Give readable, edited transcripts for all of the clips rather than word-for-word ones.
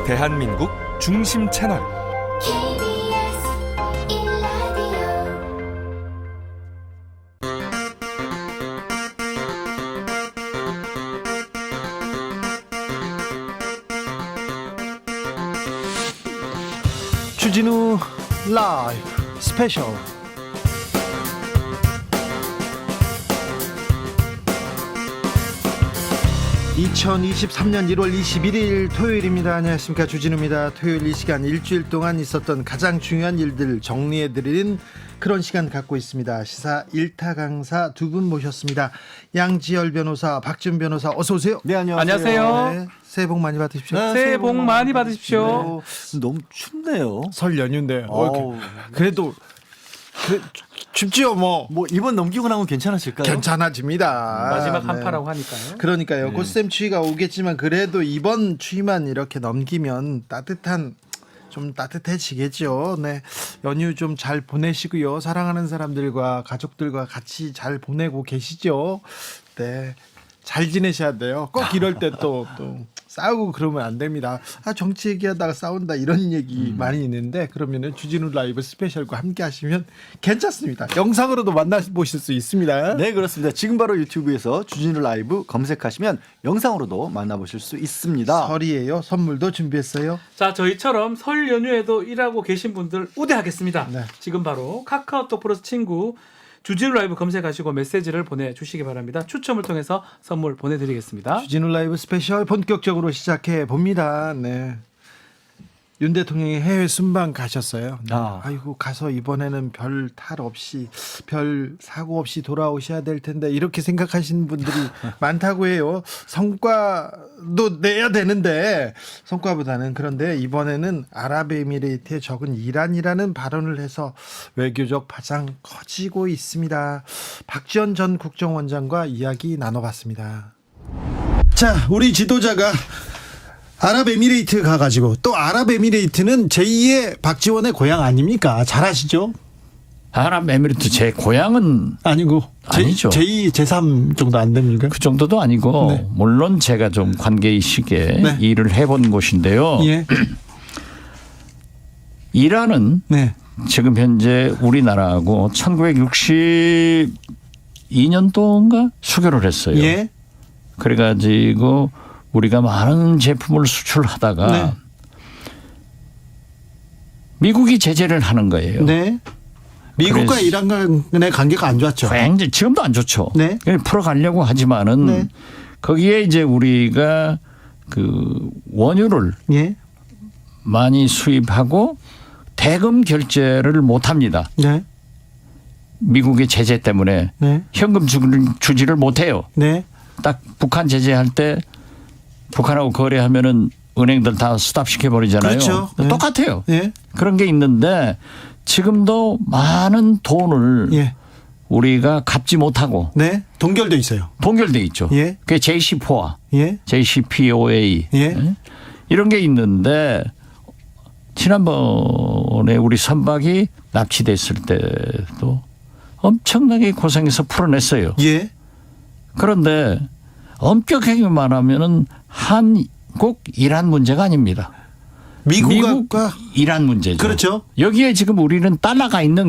대한민국 중심 채널 KBS 1라디오 주진우 라이브 스페셜. (2023년 1월 21일) 토요일입니다. 안녕하십니까, 주진우입니다. 토요일 이 시간 일주일 동안 있었던 가장 중요한 일들 정리해드리는 그런 시간 갖고 있습니다. 시사 1타 강사 두 분 모셨습니다. 양지열 변호사, 박지훈 변호사, 어서 오세요. 네, 안녕하세요. 네, 새해 복 많이 받으십시오. 네, 새해 복 많이 받으십시오. 너무 춥네요. 설 연휴인데 어우. 그래도 춥지요. 뭐 이번 넘기고 나면 괜찮아질까요? 괜찮아집니다. 마지막 네. 한파라고 하니까요. 그러니까요. 곧샘 추위가 오겠지만 그래도 이번 추위만 이렇게 넘기면 좀 따뜻해지겠죠. 네, 연휴 좀 잘 보내시고요. 사랑하는 사람들과 가족들과 같이 잘 보내고 계시죠. 네, 잘 지내셔야 돼요. 꼭 이럴 때 또 싸우고 그러면 안 됩니다. 정치 얘기하다가 싸운다 이런 얘기 많이 있는데, 그러면은 주진우 라이브 스페셜과 함께 하시면 괜찮습니다. 영상으로도 만나보실 수 있습니다. 네, 그렇습니다. 지금 바로 유튜브에서 주진우 라이브 검색하시면 영상으로도 만나보실 수 있습니다. 설이에요. 선물도 준비했어요. 자, 저희처럼 설 연휴에도 일하고 계신 분들 우대하겠습니다. 네. 지금 바로 카카오톡 플러스 친구 주진우 라이브 검색하시고 메시지를 보내주시기 바랍니다. 추첨을 통해서 선물 보내드리겠습니다. 주진우 라이브 스페셜 본격적으로 시작해 봅니다. 네. 윤 대통령이 해외 순방 가셨어요. 네. 아이고, 가서 이번에는 별 탈 없이, 별 사고 없이 돌아오셔야 될 텐데 이렇게 생각하시는 분들이 많다고 해요. 성과도 내야 되는데 성과보다는, 그런데 이번에는 아랍에미레이트에 적은 이란이라는 발언을 해서 외교적 파장 커지고 있습니다. 박지원 전 국정원장과 이야기 나눠봤습니다. 자, 우리 지도자가 아랍에미레이트 가가지고, 또 아랍에미레이트는 제2의 박지원의 고향 아닙니까? 잘 아시죠? 아랍에미리트 제 고향은 아니고 아니죠. 제2, 제3 정도 안 됩니까? 그 정도도 아니고 네. 물론 제가 좀 관계이식에 네. 일을 해본 곳인데요. 예. 이란은 네. 지금 현재 우리나라하고 1962년도인가 수교를 했어요. 예. 그래가지고 우리가 많은 제품을 수출하다가 네. 미국이 제재를 하는 거예요. 네. 미국과 그래서- 이란 간의 관계가 안 좋았죠. 굉장히 지금도 안 좋죠. 네. 풀어가려고 하지만은 네. 거기에 이제 우리가 그 원유를 예. 많이 수입하고 대금 결제를 못 합니다. 네. 미국의 제재 때문에 네. 현금 주지를 못 해요. 네. 딱 북한 제재할 때 북한하고 거래하면은 은행들 다 스탑시켜 버리잖아요. 그렇죠. 네. 똑같아요. 예. 그런 게 있는데 지금도 많은 돈을 예. 우리가 갚지 못하고 네. 동결돼 있어요. 동결돼 있죠. 예. 그게 JCPOA, 예. JCPOA 예. 이런 게 있는데 지난번에 우리 선박이 납치됐을 때도 엄청나게 고생해서 풀어냈어요. 예. 그런데 엄격하게 말하면은 한국 이란 문제가 아닙니다. 미국 미국과 이란 문제죠. 그렇죠. 여기에 지금 우리는 딸려가 있는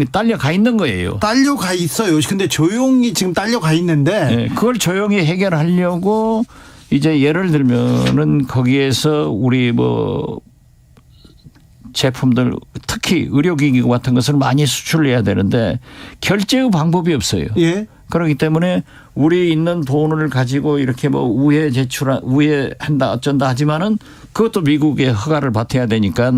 거예요. 딸려가 있어요. 근데 조용히 지금 딸려가 있는데. 네, 그걸 조용히 해결하려고 이제 예를 들면은 거기에서 우리 뭐 제품들 특히 의료기기 같은 것을 많이 수출해야 되는데 결제의 방법이 없어요. 예. 그렇기 때문에 우리 있는 돈을 가지고 이렇게 뭐 우회한다 어쩐다 하지만은 그것도 미국의 허가를 받아야 되니까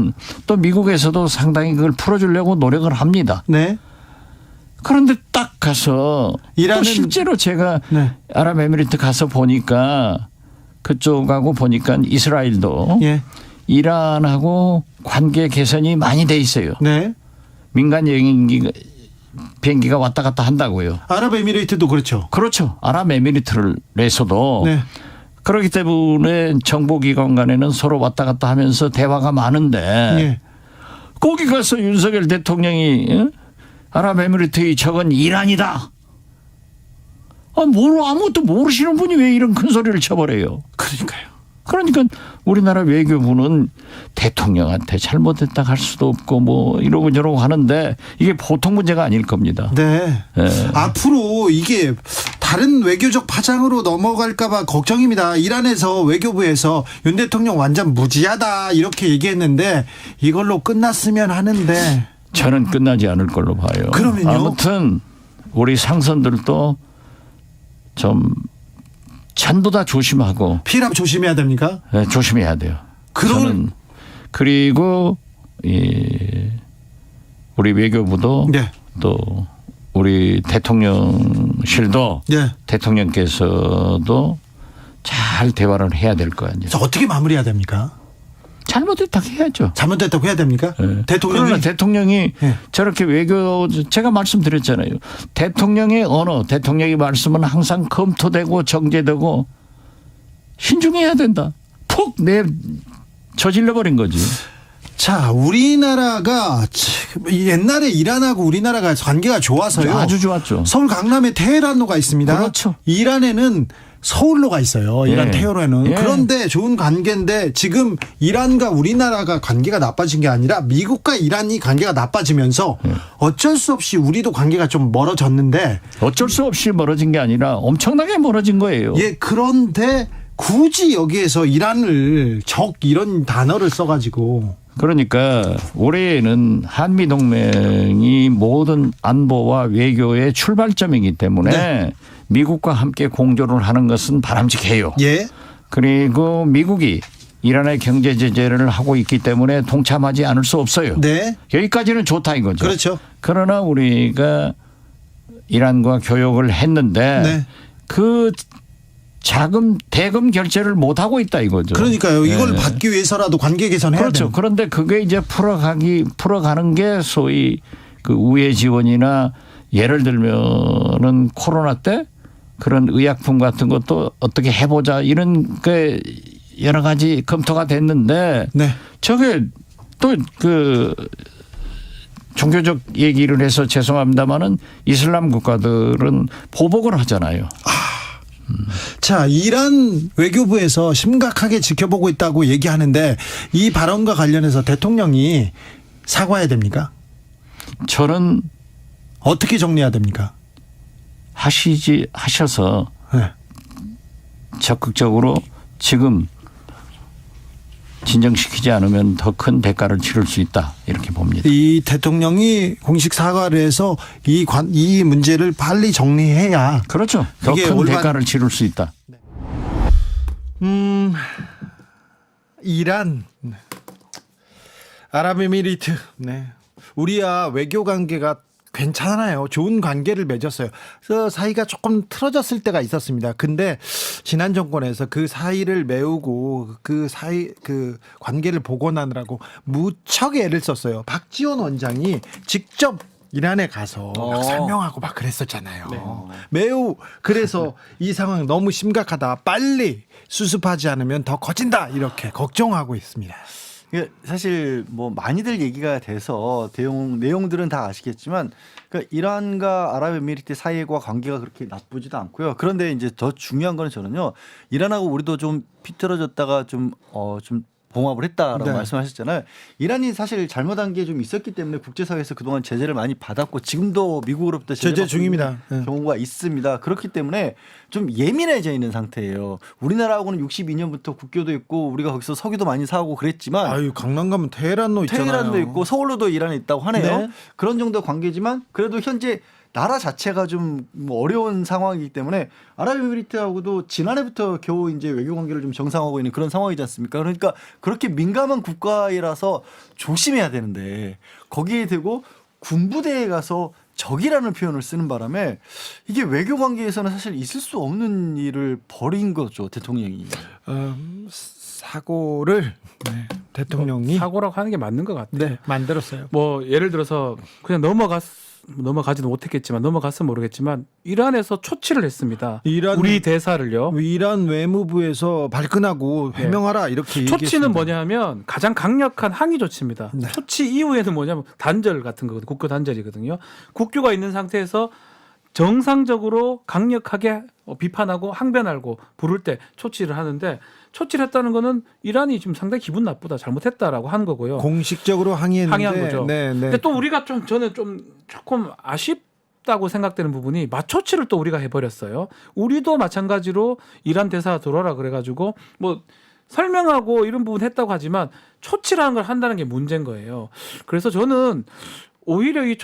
또 미국에서도 상당히 그걸 풀어주려고 노력을 합니다. 네. 그런데 딱 가서 이란은- 또 실제로 제가 네. 아랍에미리트 가서 보니까 그쪽하고 보니까 이스라엘도 예. 이란하고 관계 개선이 많이 돼 있어요. 네. 민간 비행기가 왔다 갔다 한다고요. 아랍에미레이트도 그렇죠. 그렇죠. 아랍에미리트에서도 네. 그렇기 때문에 정보기관 간에는 서로 왔다 갔다 하면서 대화가 많은데 예. 거기 가서 윤석열 대통령이 아랍에미리트의 적은 이란이다. 아무것도 모르시는 분이 왜 이런 큰 소리를 쳐버려요. 그러니까요. 그러니까 우리나라 외교부는 대통령한테 잘못했다 할 수도 없고 뭐 이러고 저러고 하는데 이게 보통 문제가 아닐 겁니다. 네. 예. 앞으로 이게 다른 외교적 파장으로 넘어갈까봐 걱정입니다. 이란에서 외교부에서 윤 대통령 완전 무지하다 이렇게 얘기했는데 이걸로 끝났으면 하는데 저는 끝나지 않을 걸로 봐요. 그러면요? 아무튼 우리 상선들도 좀 전부 다 조심하고 피랍 조심해야 됩니까? 조심해야 돼요. 그런- 저는 그리고 우리 외교부도 네. 또 우리 대통령실도 네. 대통령께서도 잘 대화를 해야 될 거 아니에요. 그래서 어떻게 마무리해야 됩니까? 잘못했다 해야죠. 잘못됐다고 해야 됩니까? 예. 대통령이 그러나 대통령이 예. 저렇게 외교 제가 말씀드렸잖아요. 대통령의 언어, 대통령의 말씀은 항상 검토되고 정제되고 신중해야 된다. 푹 저질러 버린 거지. 자, 우리나라가 옛날에 이란하고 우리나라가 관계가 좋아서요. 아주 좋았죠. 서울 강남에 테헤란로가 있습니다. 그렇죠. 이란에는 서울로가 있어요. 이란 예. 테헤란은. 예. 그런데 좋은 관계인데 지금 이란과 우리나라가 관계가 나빠진 게 아니라 미국과 이란이 관계가 나빠지면서 어쩔 수 없이 우리도 관계가 좀 멀어졌는데 어쩔 수 없이 멀어진 게 아니라 엄청나게 멀어진 거예요. 예, 그런데 굳이 여기에서 이란을 적 이런 단어를 써가지고 그러니까 올해는 한미 동맹이 모든 안보와 외교의 출발점이기 때문에 네. 미국과 함께 공조를 하는 것은 바람직해요. 예. 그리고 미국이 이란의 경제 제재를 하고 있기 때문에 동참하지 않을 수 없어요. 네. 여기까지는 좋다 이거죠. 그렇죠. 그러나 우리가 이란과 교역을 했는데 네. 그 대금 결제를 못 하고 있다 이거죠. 그러니까요. 이걸 예. 받기 위해서라도 관계 개선해야 그렇죠. 돼요. 그런데 그게 이제 풀어가는 게 소위 그 우회 지원이나 예를 들면은 코로나 때 그런 의약품 같은 것도 어떻게 해보자 이런 게 여러 가지 검토가 됐는데 네. 저게 또 그 종교적 얘기를 해서 죄송합니다마는 이슬람 국가들은 보복을 하잖아요. 자, 이란 외교부에서 심각하게 지켜보고 있다고 얘기하는데 이 발언과 관련해서 대통령이 사과해야 됩니까? 저는 어떻게 정리해야 됩니까? 하셔서 네. 적극적으로 지금 진정시키지 않으면 더 큰 대가를 치를 수 있다 이렇게 봅니다. 이 대통령이 공식 사과를 해서 이 문제를 빨리 정리해야 그렇죠. 더 이게 큰 올바른- 대가를 치를 수 있다. 이란, 아랍에미리트, 네. 우리와 외교 관계가 괜찮아요. 좋은 관계를 맺었어요. 그래서 사이가 조금 틀어졌을 때가 있었습니다. 근데 지난 정권에서 그 사이를 메우고 그 관계를 복원하느라고 무척 애를 썼어요. 박지원 원장이 직접 이란에 가서 막 설명하고 막 그랬었잖아요. 매우 그래서 이 상황 너무 심각하다. 빨리 수습하지 않으면 더 커진다. 이렇게 걱정하고 있습니다. 이게 사실 뭐 많이들 얘기가 돼서 내용들은 다 아시겠지만 그러니까 이란과 아랍에미리트 사이의 관계가 그렇게 나쁘지도 않고요. 그런데 이제 더 중요한 거는 저는요. 이란하고 우리도 좀 비틀어졌다가 좀 봉합을 했다라고 네. 말씀하셨잖아요. 이란이 사실 잘못한 게 좀 있었기 때문에 국제사회에서 그동안 제재를 많이 받았고 지금도 미국으로부터 제재 제재 중입니다. 네. 경우가 있습니다. 그렇기 때문에 좀 예민해져 있는 상태예요. 우리나라하고는 62년부터 국교도 있고 우리가 거기서 석유도 많이 사오고 그랬지만 아유, 강남 가면 테헤란로 있잖아요. 테헤란도 있고 서울로도 이란에 있다고 하네요. 네. 그런 정도 관계지만 그래도 현재 나라 자체가 좀뭐 어려운 상황이기 때문에 아랍에미리트하고도 지난해부터 겨우 이제 외교 관계를 좀 정상화하고 있는 그런 상황이지 않습니까? 그러니까 그렇게 민감한 국가이라서 조심해야 되는데 거기에 대고 군부대에 가서 적이라는 표현을 쓰는 바람에 이게 외교 관계에서는 사실 있을 수 없는 일을 벌인 거죠, 대통령이. 사고를 대통령이 사고라고 하는 게 맞는 것 같아요. 네, 만들었어요. 뭐 예를 들어서 그냥 넘어가지도 못했겠지만 넘어갔으면 모르겠지만 이란에서 초치를 했습니다. 우리 대사를요. 이란 외무부에서 발끈하고 해명하라 이렇게 얘기했습니다. 초치는 뭐냐면 가장 강력한 항의 조치입니다. 네. 초치 이후에는 뭐냐면 단절 같은 거거든요. 국교 단절이거든요. 국교가 있는 상태에서 정상적으로 강력하게 비판하고 항변하고 부를 때 초치를 하는데 초치를 했다는 거는 이란이 지금 상당히 기분 나쁘다, 잘못했다라고 한 거고요. 공식적으로 항의했는데 항의한 거죠. 네, 네. 근데 또 우리가 저는 조금 아쉽다고 생각되는 부분이 맞초치를 또 우리가 해버렸어요. 우리도 마찬가지로 이란 대사 들어오라 그래가지고 뭐 설명하고 이런 부분 했다고 하지만 초치라는 걸 한다는 게 문제인 거예요. 그래서 저는 오히려 이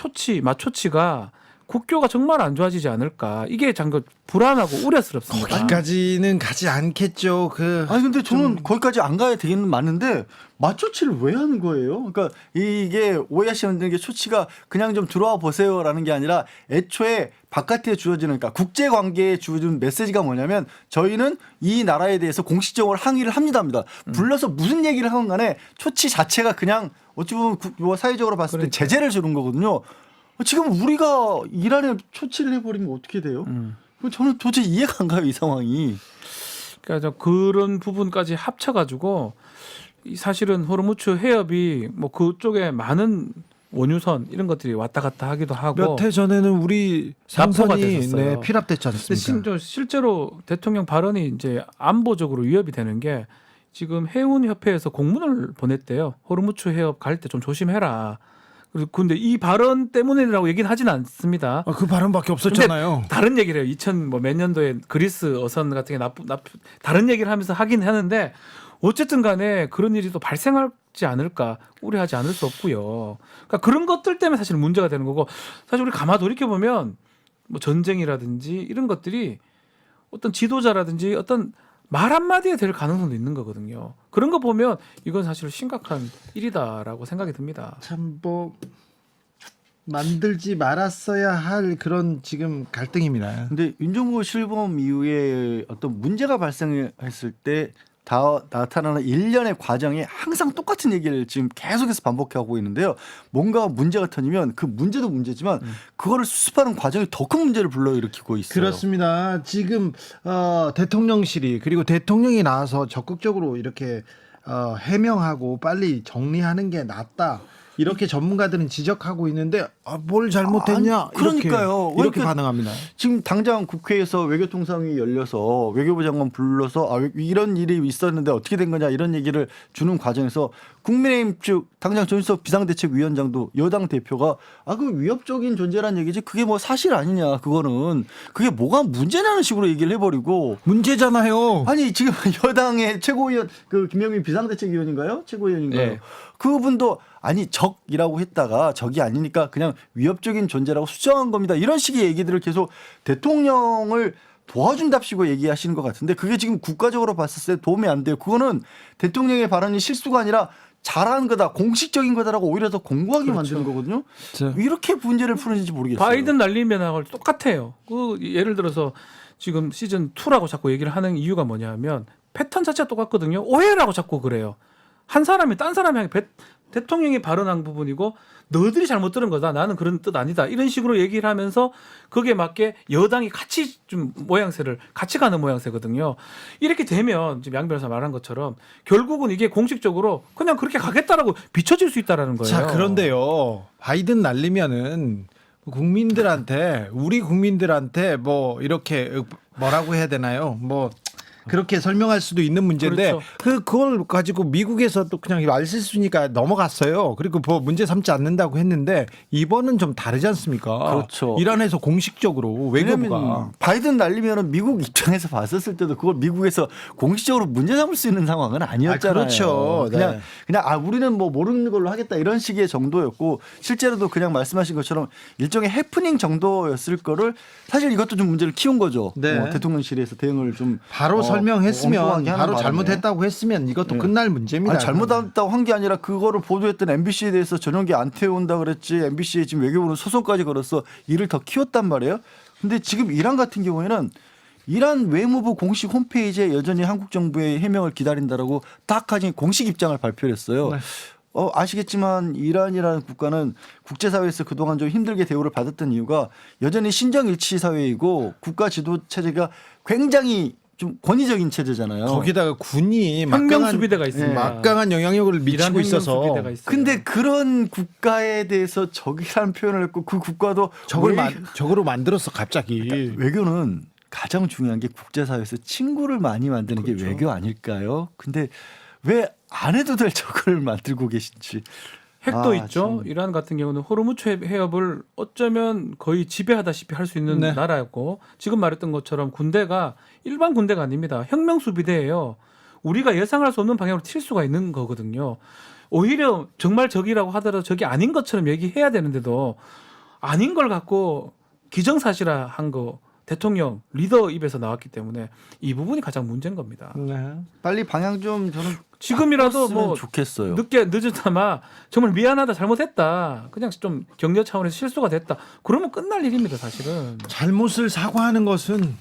맞초치가 국교가 정말 안 좋아지지 않을까. 이게 잠깐 불안하고 우려스럽습니다. 거기까지는 가지 않겠죠. 아니 근데 저는 거기까지 안 가야 되기는 맞는데 맞초치를 왜 하는 거예요? 그러니까 이게 오해하시는 게 초치가 그냥 좀 들어와 보세요라는 게 아니라 애초에 바깥에 주어지는 그러니까 국제 관계에 주어지는 메시지가 뭐냐면 저희는 이 나라에 대해서 공식적으로 항의를 합니다. 불러서 무슨 얘기를 하건 간에 초치 자체가 그냥 어찌 보면 뭐 사회적으로 봤을 때 제재를 주는 거거든요. 지금 우리가 이란에 초치를 해버리면 어떻게 돼요? 저는 도저히 이해가 안 가요, 이 상황이. 그러니까 그런 부분까지 합쳐가지고 사실은 호르무즈 해협이 뭐 그쪽에 많은 원유선 이런 것들이 왔다 갔다 하기도 하고 몇 해 전에는 우리 납포가 상선이 됐었어요. 피랍됐지 근데 않습니까? 실제로 대통령 발언이 이제 안보적으로 위협이 되는 게 지금 해운협회에서 공문을 보냈대요. 호르무즈 해협 갈 때 좀 조심해라. 근데 이 발언 때문이라고 얘기는 하지는 않습니다. 그 발언밖에 없었잖아요. 다른 얘기를 해요. 2000 몇 년도에 그리스 어선 같은 게 다른 얘기를 하면서 하긴 하는데 어쨌든 간에 그런 일이 또 발생하지 않을까 우려하지 않을 수 없고요. 그러니까 그런 것들 때문에 사실 문제가 되는 거고 사실 우리 가만 돌이켜 보면 뭐 전쟁이라든지 이런 것들이 어떤 지도자라든지 어떤 말 한마디에 될 가능성도 있는 거거든요. 그런 거 보면 이건 사실 심각한 일이다라고 생각이 듭니다. 참 뭐 만들지 말았어야 할 그런 지금 갈등입니다. 근데 윤정부 실범 이후에 어떤 문제가 발생했을 때 나타나는 일련의 과정이 항상 똑같은 얘기를 지금 계속해서 반복하고 있는데요. 뭔가 문제가 터지면 그 문제도 문제지만 그거를 수습하는 과정이 더 큰 문제를 불러일으키고 있어요. 그렇습니다. 지금 대통령실이 그리고 대통령이 나와서 적극적으로 이렇게 해명하고 빨리 정리하는 게 낫다. 이렇게 전문가들은 지적하고 있는데 뭘 잘못했냐? 아니, 그러니까요. 이렇게 반응합니다. 지금 당장 국회에서 외교통상이 열려서 외교부 장관 불러서 이런 일이 있었는데 어떻게 된 거냐 이런 얘기를 주는 과정에서 국민의힘 측 당장 전수석 비상대책위원장도 여당 대표가 그 위협적인 존재란 얘기지 그게 뭐 사실 아니냐 그거는 그게 뭐가 문제냐는 식으로 얘기를 해버리고 문제잖아요. 아니 지금 여당의 최고위원 그 김영민 비상대책위원인가요? 최고위원인가요? 네. 그분도 아니 적이라고 했다가 적이 아니니까 그냥 위협적인 존재라고 수정한 겁니다. 이런 식의 얘기들을 계속 대통령을 도와준답시고 얘기하시는 것 같은데 그게 지금 국가적으로 봤을 때 도움이 안 돼요. 그거는 대통령의 발언이 실수가 아니라 잘한 거다, 공식적인 거다라고 오히려 더 공고하게 그렇죠. 만드는 거거든요. 자. 이렇게 문제를 푸는지 모르겠어요. 바이든 날리면하고 똑같아요. 예를 들어서 지금 시즌 2라고 자꾸 얘기를 하는 이유가 뭐냐면 패턴 자체가 똑같거든요. 오해라고 자꾸 그래요. 한 사람이 딴 사람이 향해 대통령이 발언한 부분이고 너희들이 잘못 들은 거다. 나는 그런 뜻 아니다. 이런 식으로 얘기를 하면서 거기에 맞게 여당이 같이 좀 모양새를 같이 가는 모양새거든요. 이렇게 되면 지금 양 변호사 말한 것처럼 결국은 이게 공식적으로 그냥 그렇게 가겠다라고 비춰질 수 있다라는 거예요. 자, 그런데요. 바이든 날리면은 국민들한테 우리 국민들한테 뭐 이렇게 뭐라고 해야 되나요? 뭐 그렇게 설명할 수도 있는 문제인데 그렇죠. 그걸 가지고 미국에서 또 그냥 말실수니까 넘어갔어요. 그리고 뭐 문제 삼지 않는다고 했는데 이번은 좀 다르지 않습니까? 그렇죠. 이란에서 공식적으로 외교부가 바이든 날리면은 미국 입장에서 봤었을 때도 그걸 미국에서 공식적으로 문제 삼을 수 있는 상황은 아니었잖아요. 그렇죠. 네. 그냥 우리는 뭐 모르는 걸로 하겠다 이런 식의 정도였고 실제로도 그냥 말씀하신 것처럼 일종의 해프닝 정도였을 거를 사실 이것도 좀 문제를 키운 거죠. 네. 대통령실에서 대응을 좀 바로 설명했으면 엉뚱하게 하는 바로 바람에. 잘못했다고 했으면 이것도 끝날 문제입니다. 아니, 잘못했다고 한 게 아니라 그거를 보도했던 MBC에 대해서 전용기 안 태운다 그랬지 MBC에 지금 외교부는 소송까지 걸어서 일을 더 키웠단 말이에요. 근데 지금 이란 같은 경우에는 이란 외무부 공식 홈페이지에 여전히 한국 정부의 해명을 기다린다라고 딱 하니 공식 입장을 발표를 했어요. 네. 아시겠지만 이란이라는 국가는 국제사회에서 그동안 좀 힘들게 대우를 받았던 이유가 여전히 신정일치 사회이고 국가 지도 체제가 굉장히 좀 권위적인 체제잖아요. 거기다가 군이 혁명 수비대가 있습니다. 막강한 영향력을 이란 미치고 혁명 있어서 수비대가 있어요. 근데 그런 국가에 대해서 적이라는 표현을 했고 그 국가도 적으로 만들었어 갑자기. 외교는 가장 중요한 게 국제사회에서 친구를 많이 만드는 게 외교 아닐까요? 근데 왜 안 해도 될 적을 만들고 계신지. 핵도 아, 있죠. 참. 이란 같은 경우는 호르무즈 해협을 어쩌면 거의 지배하다시피 할 수 있는 네. 나라였고 지금 말했던 것처럼 군대가 일반 군대가 아닙니다. 혁명수비대예요. 우리가 예상할 수 없는 방향으로 튈 수가 있는 거거든요. 오히려 정말 적이라고 하더라도 적이 아닌 것처럼 얘기해야 되는데도 아닌 걸 갖고 기정사실화한 거 대통령 리더 입에서 나왔기 때문에 이 부분이 가장 문제인 겁니다. 네. 빨리 방향 좀 저는 지금이라도 바꿨으면 뭐 좋겠어요. 늦었다마 정말 미안하다 잘못했다 그냥 좀 격려 차원에서 실수가 됐다 그러면 끝날 일입니다 사실은. 잘못을 사과하는 것은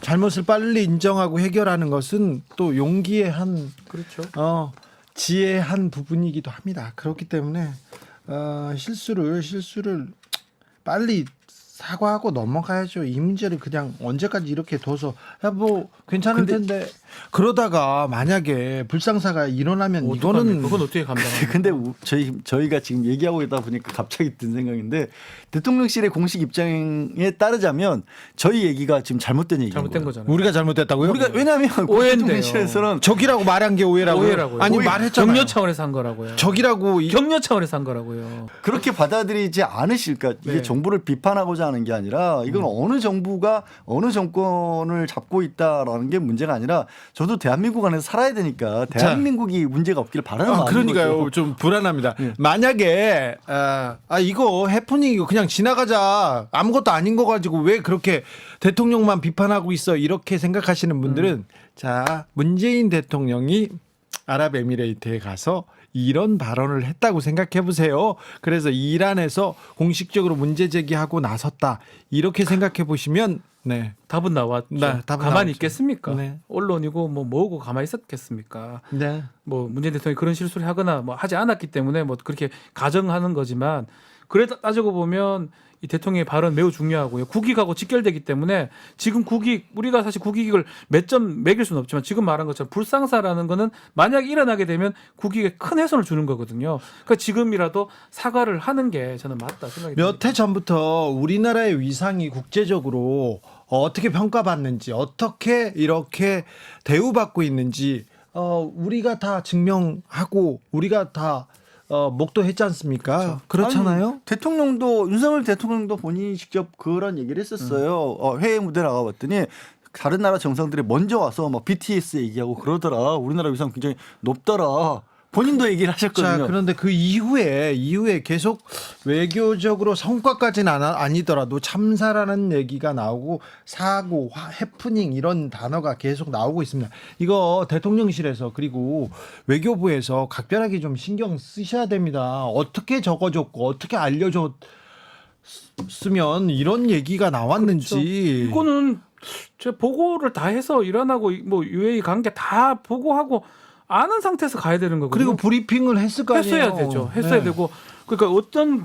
잘못을 빨리 인정하고 해결하는 것은 또 용기의 한 그렇죠. 지혜의 한 부분이기도 합니다. 그렇기 때문에 실수를 빨리 사과하고 넘어가야죠. 이 문제를 그냥 언제까지 이렇게 둬서 뭐 괜찮을 텐데 그러다가 만약에 불상사가 일어나면 이거는 그건 어떻게 감당합니까? 근데 저희가 지금 얘기하고 있다 보니까 갑자기 든 생각인데 대통령실의 공식 입장에 따르자면 저희 얘기가 지금 잘못된 얘기인 잘못된 거예요. 거잖아요. 우리가 잘못했다고요? 우리가 왜냐하면 오해인데요. 대통령실에서는 적이라고 말한 게 오해라고요? 오해라고요. 아니 오해. 말했잖아요. 격려 차원에서 한 거라고요. 적이라고 격려 차원에서 한 거라고요. 그렇게 받아들이지 않으실까? 이게 네. 정부를 비판하고자 하는 게 아니라 이건 어느 정부가 어느 정권을 잡고 있다라는 게 문제가 아니라 저도 대한민국 안에서 살아야 되니까 대한민국이 문제가 없기를 바라는 마음인 그러니까요. 거죠. 좀 불안합니다. 만약에 이거 해프닝이고 그냥 지나가자 아무것도 아닌 거 가지고 왜 그렇게 대통령만 비판하고 있어 이렇게 생각하시는 분들은 자 문재인 대통령이 아랍에미레이트에 가서 이런 발언을 했다고 생각해 보세요. 그래서 이란에서 공식적으로 문제 제기하고 나섰다 이렇게 생각해 보시면 네. 답은 나왔죠. 네, 답은 가만히 나왔죠. 있겠습니까? 네. 언론이고 뭐고 가만히 있었겠습니까? 네. 뭐 문재인 대통령이 그런 실수를 하거나 뭐 하지 않았기 때문에 뭐 그렇게 가정하는 거지만 그래 따지고 보면 이 대통령의 발언 매우 중요하고요. 국익하고 직결되기 때문에 지금 우리가 사실 국익을 몇 점 매길 수는 없지만 지금 말한 것처럼 불상사라는 거는 만약에 일어나게 되면 국익에 큰 훼손을 주는 거거든요. 그러니까 지금이라도 사과를 하는 게 저는 맞다 생각이 듭니다. 몇 해 전부터 우리나라의 위상이 국제적으로 어떻게 평가받는지 어떻게 이렇게 대우받고 있는지 우리가 다 증명하고 우리가 다 목도했지 않습니까? 그렇잖아요. 아니, 대통령도 윤석열 대통령도 본인이 직접 그런 얘기를 했었어요. 해외 무대 나가봤더니 다른 나라 정상들이 먼저 와서 막 BTS 얘기하고 그러더라. 우리나라 위상 굉장히 높더라. 본인도 얘기를 하셨거든요. 자, 그런데 그 이후에 계속 외교적으로 성과까지는 아니더라도 참사라는 얘기가 나오고 사고, 해프닝 이런 단어가 계속 나오고 있습니다. 이거 대통령실에서 그리고 외교부에서 각별하게 좀 신경 쓰셔야 됩니다. 어떻게 적어줬고 어떻게 알려줬으면 이런 얘기가 나왔는지. 그렇죠. 이거는 제 보고를 다 해서 이란하고 뭐 UAE 관계 다 보고하고 아는 상태에서 가야 되는 거거든요. 그리고 브리핑을 했을 거 아니에요. 했어야 되죠. 했어야 네. 되고 그러니까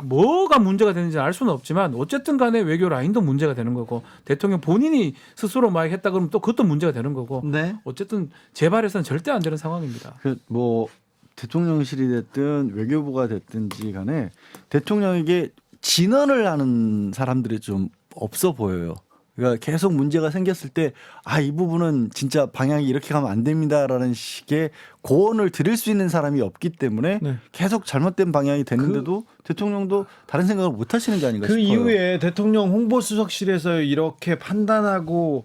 뭐가 문제가 되는지 알 수는 없지만 어쨌든 간에 외교 라인도 문제가 되는 거고 대통령 본인이 스스로 막 했다 그러면 또 그것도 문제가 되는 거고 네. 어쨌든 재발해서는 절대 안 되는 상황입니다. 뭐 대통령실이 됐든 외교부가 됐든지 간에 대통령에게 진언을 하는 사람들이 좀 없어 보여요. 그러니까 계속 문제가 생겼을 때 이 부분은 진짜 방향이 이렇게 가면 안 됩니다라는 식의 고언을 드릴 수 있는 사람이 없기 때문에 네. 계속 잘못된 방향이 됐는데도 대통령도 다른 생각을 못 하시는 게 아닌가 그 싶어요. 이후에 대통령 홍보수석실에서 이렇게 판단하고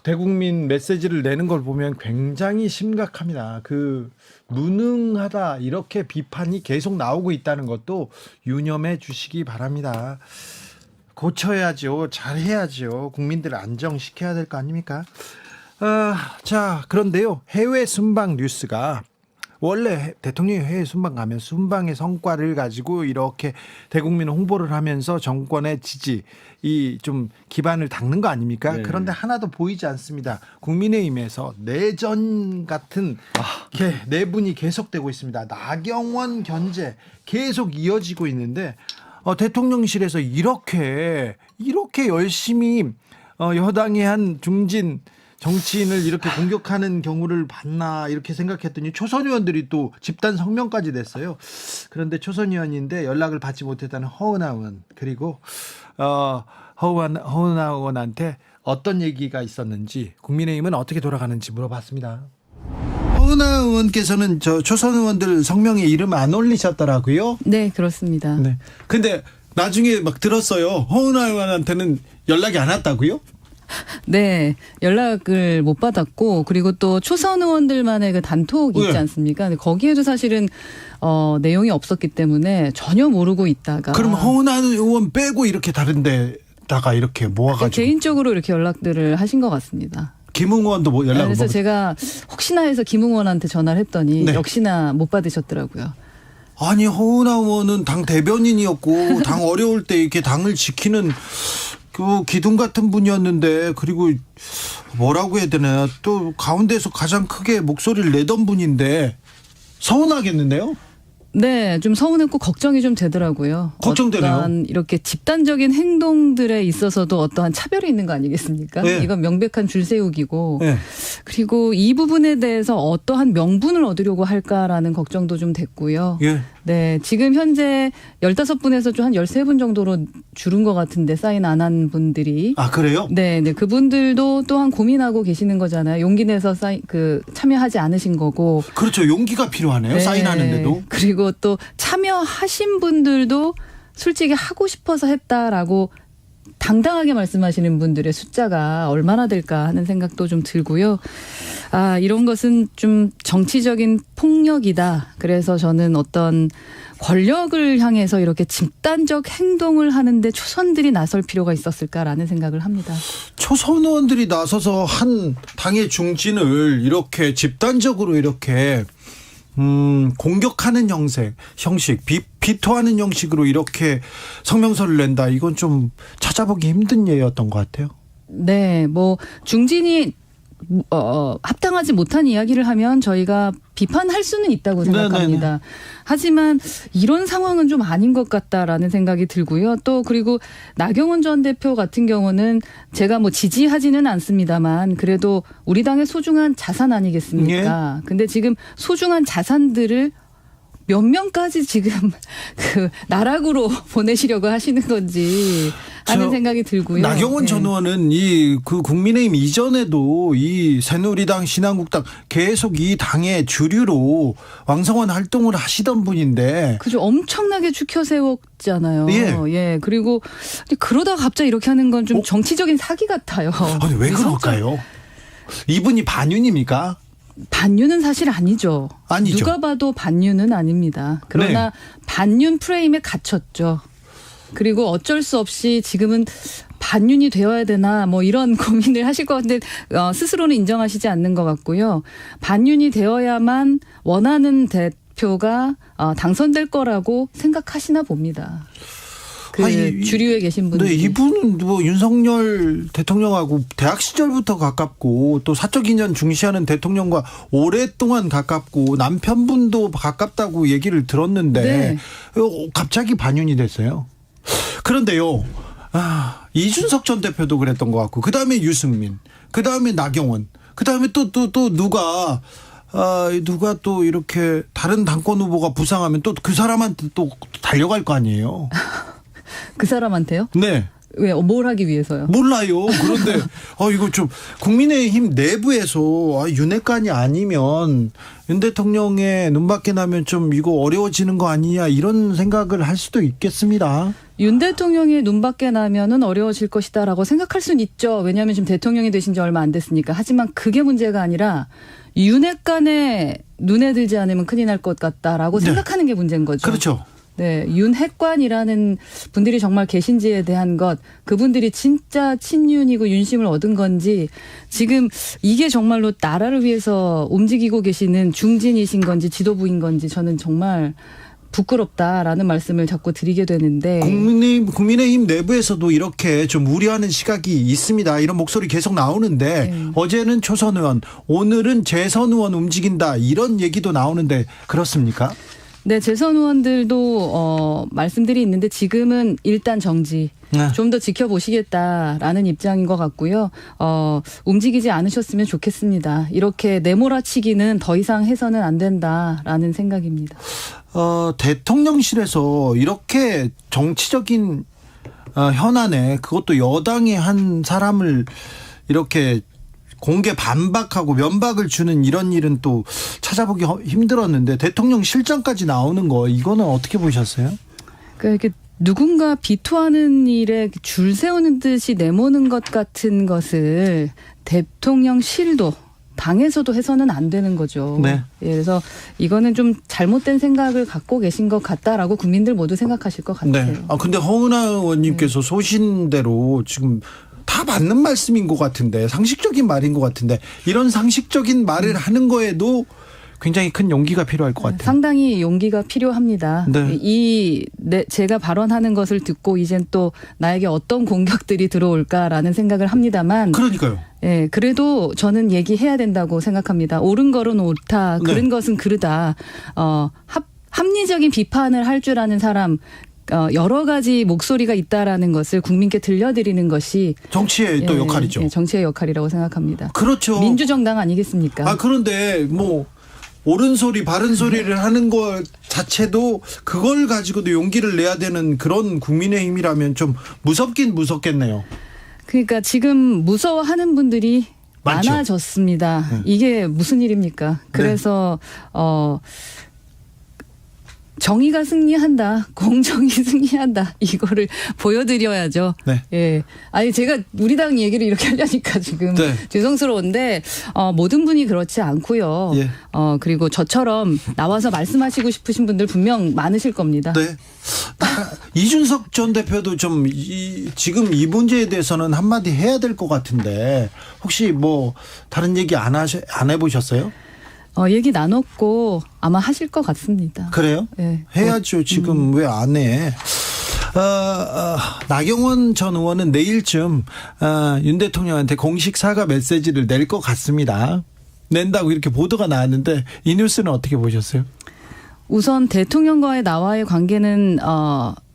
대국민 메시지를 내는 걸 보면 굉장히 심각합니다. 그 무능하다 이렇게 비판이 계속 나오고 있다는 것도 유념해 주시기 바랍니다. 고쳐야죠. 잘해야죠. 국민들을 안정시켜야 될 거 아닙니까? 자, 그런데요. 해외 순방 뉴스가 원래 대통령이 해외 순방 가면 순방의 성과를 가지고 이렇게 대국민 홍보를 하면서 정권의 지지 이 좀 기반을 닦는 거 아닙니까? 네. 그런데 하나도 보이지 않습니다. 국민의힘에서 내전 같은 내분이 계속되고 있습니다. 나경원 견제 계속 이어지고 있는데 대통령실에서 이렇게 열심히 여당의 한 중진 정치인을 이렇게 공격하는 경우를 봤나 이렇게 생각했더니 초선 의원들이 또 집단 성명까지 냈어요. 그런데 초선 의원인데 연락을 받지 못했다는 허은하 의원 그리고 허은하 의원한테 어떤 얘기가 있었는지 국민의힘은 어떻게 돌아가는지 물어봤습니다. 허은하 의원께서는 저 초선 의원들 성명에 이름 안 올리셨더라고요. 네, 그렇습니다. 네. 근데 나중에 막 들었어요. 허은하 의원한테는 연락이 안 왔다고요? 네, 연락을 못 받았고, 그리고 또 초선 의원들만의 그 단톡이 있지 네. 않습니까? 근데 거기에도 사실은 내용이 없었기 때문에 전혀 모르고 있다가. 그럼 허은하 의원 빼고 이렇게 다른 데다가 이렇게 모아가지고. 개인적으로 이렇게 연락들을 하신 것 같습니다. 김웅 의원도 뭐 연락을 그래서 못 제가 혹시나 해서 김웅 의원한테 전화를 했더니 네. 역시나 못 받으셨더라고요. 아니 허은하 의원은 당 대변인이었고 당 어려울 때 이렇게 당을 지키는 그 기둥 같은 분이었는데, 그리고 뭐라고 해야 되나, 또 가운데서 가장 크게 목소리를 내던 분인데 서운하겠는데요? 네, 좀 서운했고 걱정이 좀 되더라고요. 걱정되네요. 어떠한 이렇게 집단적인 행동들에 있어서도 어떠한 차별이 있는 거 아니겠습니까? 네. 이건 명백한 줄 세우기고. 네. 그리고 이 부분에 대해서 어떠한 명분을 얻으려고 할까라는 걱정도 좀 됐고요. 예. 네, 지금 현재 15분에서 좀 한 13분 정도로 줄은 것 같은데, 사인 안 한 분들이. 아 그래요? 네, 네, 그분들도 또한 고민하고 계시는 거잖아요. 용기 내서 참여하지 않으신 거고. 그렇죠. 용기가 필요하네요. 네. 사인하는데도. 그리고 또 참여하신 분들도 솔직히 하고 싶어서 했다라고 당당하게 말씀하시는 분들의 숫자가 얼마나 될까 하는 생각도 좀 들고요. 아, 이런 것은 좀 정치적인 폭력이다. 그래서 저는 어떤 권력을 향해서 이렇게 집단적 행동을 하는데 초선들이 나설 필요가 있었을까라는 생각을 합니다. 초선 의원들이 나서서 한 당의 중진을 이렇게 집단적으로 이렇게 공격하는 형식, 비토하는 형식으로 이렇게 성명서를 낸다. 이건 좀 찾아보기 힘든 예였던 것 같아요. 네, 뭐 중진이 합당하지 못한 이야기를 하면 저희가 비판할 수는 있다고 생각합니다. 네네네. 하지만 이런 상황은 좀 아닌 것 같다라는 생각이 들고요. 또 그리고 나경원 전 대표 같은 경우는 제가 뭐 지지하지는 않습니다만 그래도 우리 당의 소중한 자산 아니겠습니까? 근데 지금 소중한 자산들을 몇 명까지 지금 그 나락으로 보내시려고 하시는 건지 하는 생각이 들고요. 나경원 네. 전 의원은 그 국민의힘 이전에도 이 새누리당, 신한국당 계속 이 당의 주류로 왕성한 활동을 하시던 분인데. 그죠. 엄청나게 추켜 세웠잖아요. 예. 예. 그리고 그러다가 갑자기 이렇게 하는 건 좀 정치적인 사기 같아요. 아니 왜 그럴까요? 이분이 반윤입니까? 반윤은 사실 아니죠. 아니죠. 누가 봐도 반윤은 아닙니다. 그러나 네. 반윤 프레임에 갇혔죠. 그리고 어쩔 수 없이 지금은 반윤이 되어야 되나 뭐 이런 고민을 하실 것 같은데 스스로는 인정하시지 않는 것 같고요. 반윤이 되어야만 원하는 대표가 당선될 거라고 생각하시나 봅니다. 주류에 계신 분들. 네, 이분은 뭐 윤석열 대통령하고 대학 시절부터 가깝고 또 사적 인연 중시하는 대통령과 오랫동안 가깝고 남편분도 가깝다고 얘기를 들었는데 네. 갑자기 반윤이 됐어요. 그런데요, 이준석 전 대표도 그랬던 것 같고, 그 다음에 유승민, 그 다음에 나경원, 그 다음에 또 누가 또 이렇게 다른 당권 후보가 부상하면 또 그 사람한테 또 달려갈 거 아니에요. 그 사람한테요? 네. 왜, 뭘 하기 위해서요? 몰라요. 그런데 이거 좀 국민의힘 내부에서 윤핵관이 아니면 윤 대통령의 눈밖에 나면 좀 이거 어려워지는 거 아니냐 이런 생각을 할 수도 있겠습니다. 윤 대통령이 눈밖에 나면은 어려워질 것이다라고 생각할 수는 있죠. 왜냐하면 지금 대통령이 되신 지 얼마 안 됐으니까. 하지만 그게 문제가 아니라 윤핵관의 눈에 들지 않으면 큰일 날 것 같다라고 네. 생각하는 게 문제인 거죠. 그렇죠. 네, 윤핵관이라는 분들이 정말 계신지에 대한 것, 그분들이 진짜 친윤이고 윤심을 얻은 건지, 지금 이게 정말로 나라를 위해서 움직이고 계시는 중진이신 건지 지도부인 건지 저는 정말 부끄럽다라는 말씀을 자꾸 드리게 되는데. 국민의힘 내부에서도 이렇게 좀 우려하는 시각이 있습니다. 이런 목소리 계속 나오는데 네. 어제는 초선 의원, 오늘은 재선 의원 움직인다 이런 얘기도 나오는데 그렇습니까? 네, 재선 의원들도 말씀들이 있는데 지금은 일단 정지. 네. 좀 더 지켜보시겠다라는 입장인 것 같고요. 움직이지 않으셨으면 좋겠습니다. 이렇게 내몰아치기는 더 이상 해서는 안 된다라는 생각입니다. 대통령실에서 이렇게 정치적인 현안에 그것도 여당이 한 사람을 이렇게 공개 반박하고 면박을 주는 이런 일은 또 찾아보기 힘들었는데 대통령 실장까지 나오는 거 이거는 어떻게 보셨어요? 그러니까 이렇게 누군가 비토하는 일에 줄 세우는 듯이 내모는 것 같은 것을 대통령실도 당에서도 해서는 안 되는 거죠. 네. 예, 그래서 이거는 좀 잘못된 생각을 갖고 계신 것 같다라고 국민들 모두 생각하실 것 같아요. 네. 근데 허은하 의원님께서 소신대로 지금 다 맞는 말씀인 것 같은데 상식적인 말인 것 같은데 이런 상식적인 말을 하는 거에도 굉장히 큰 용기가 필요할 것 같아요. 상당히 용기가 필요합니다. 네. 제가 발언하는 것을 듣고 이젠 또 나에게 어떤 공격들이 들어올까라는 생각을 합니다만. 그러니까요. 예, 그래도 저는 얘기해야 된다고 생각합니다. 옳은 거는 옳다, 그른 네. 것은 그르다. 합리적인 비판을 할 줄 아는 사람. 여러 가지 목소리가 있다라는 것을 국민께 들려드리는 것이 정치의 또 역할이죠. 정치의 역할이라고 생각합니다. 그렇죠. 민주정당 아니겠습니까? 그런데 뭐 옳은 소리 바른 소리를 하는 것 자체도 그걸 가지고도 용기를 내야 되는 그런 국민의힘이라면 좀 무섭긴 무섭겠네요. 그러니까 지금 무서워하는 분들이 많죠. 많아졌습니다. 이게 무슨 일입니까? 그래서 정의가 승리한다, 공정이 승리한다 이거를 보여드려야죠. 네. 예. 아니 제가 우리 당 얘기를 이렇게 하려니까 지금 네. 죄송스러운데 모든 분이 그렇지 않고요. 예. 그리고 저처럼 나와서 말씀하시고 싶으신 분들 분명 많으실 겁니다. 네. 이준석 전 대표도 좀 지금 이 문제에 대해서는 한마디 해야 될 것 같은데 혹시 뭐 다른 얘기 안 해보셨어요? 얘기 나눴고 아마 하실 것 같습니다. 그래요? 네. 해야죠. 지금 왜 안 해? 나경원 전 의원은 내일쯤 윤 대통령한테 공식 사과 메시지를 낼 것 같습니다. 낸다고 이렇게 보도가 나왔는데 이 뉴스는 어떻게 보셨어요? 우선 대통령과의 나와의 관계는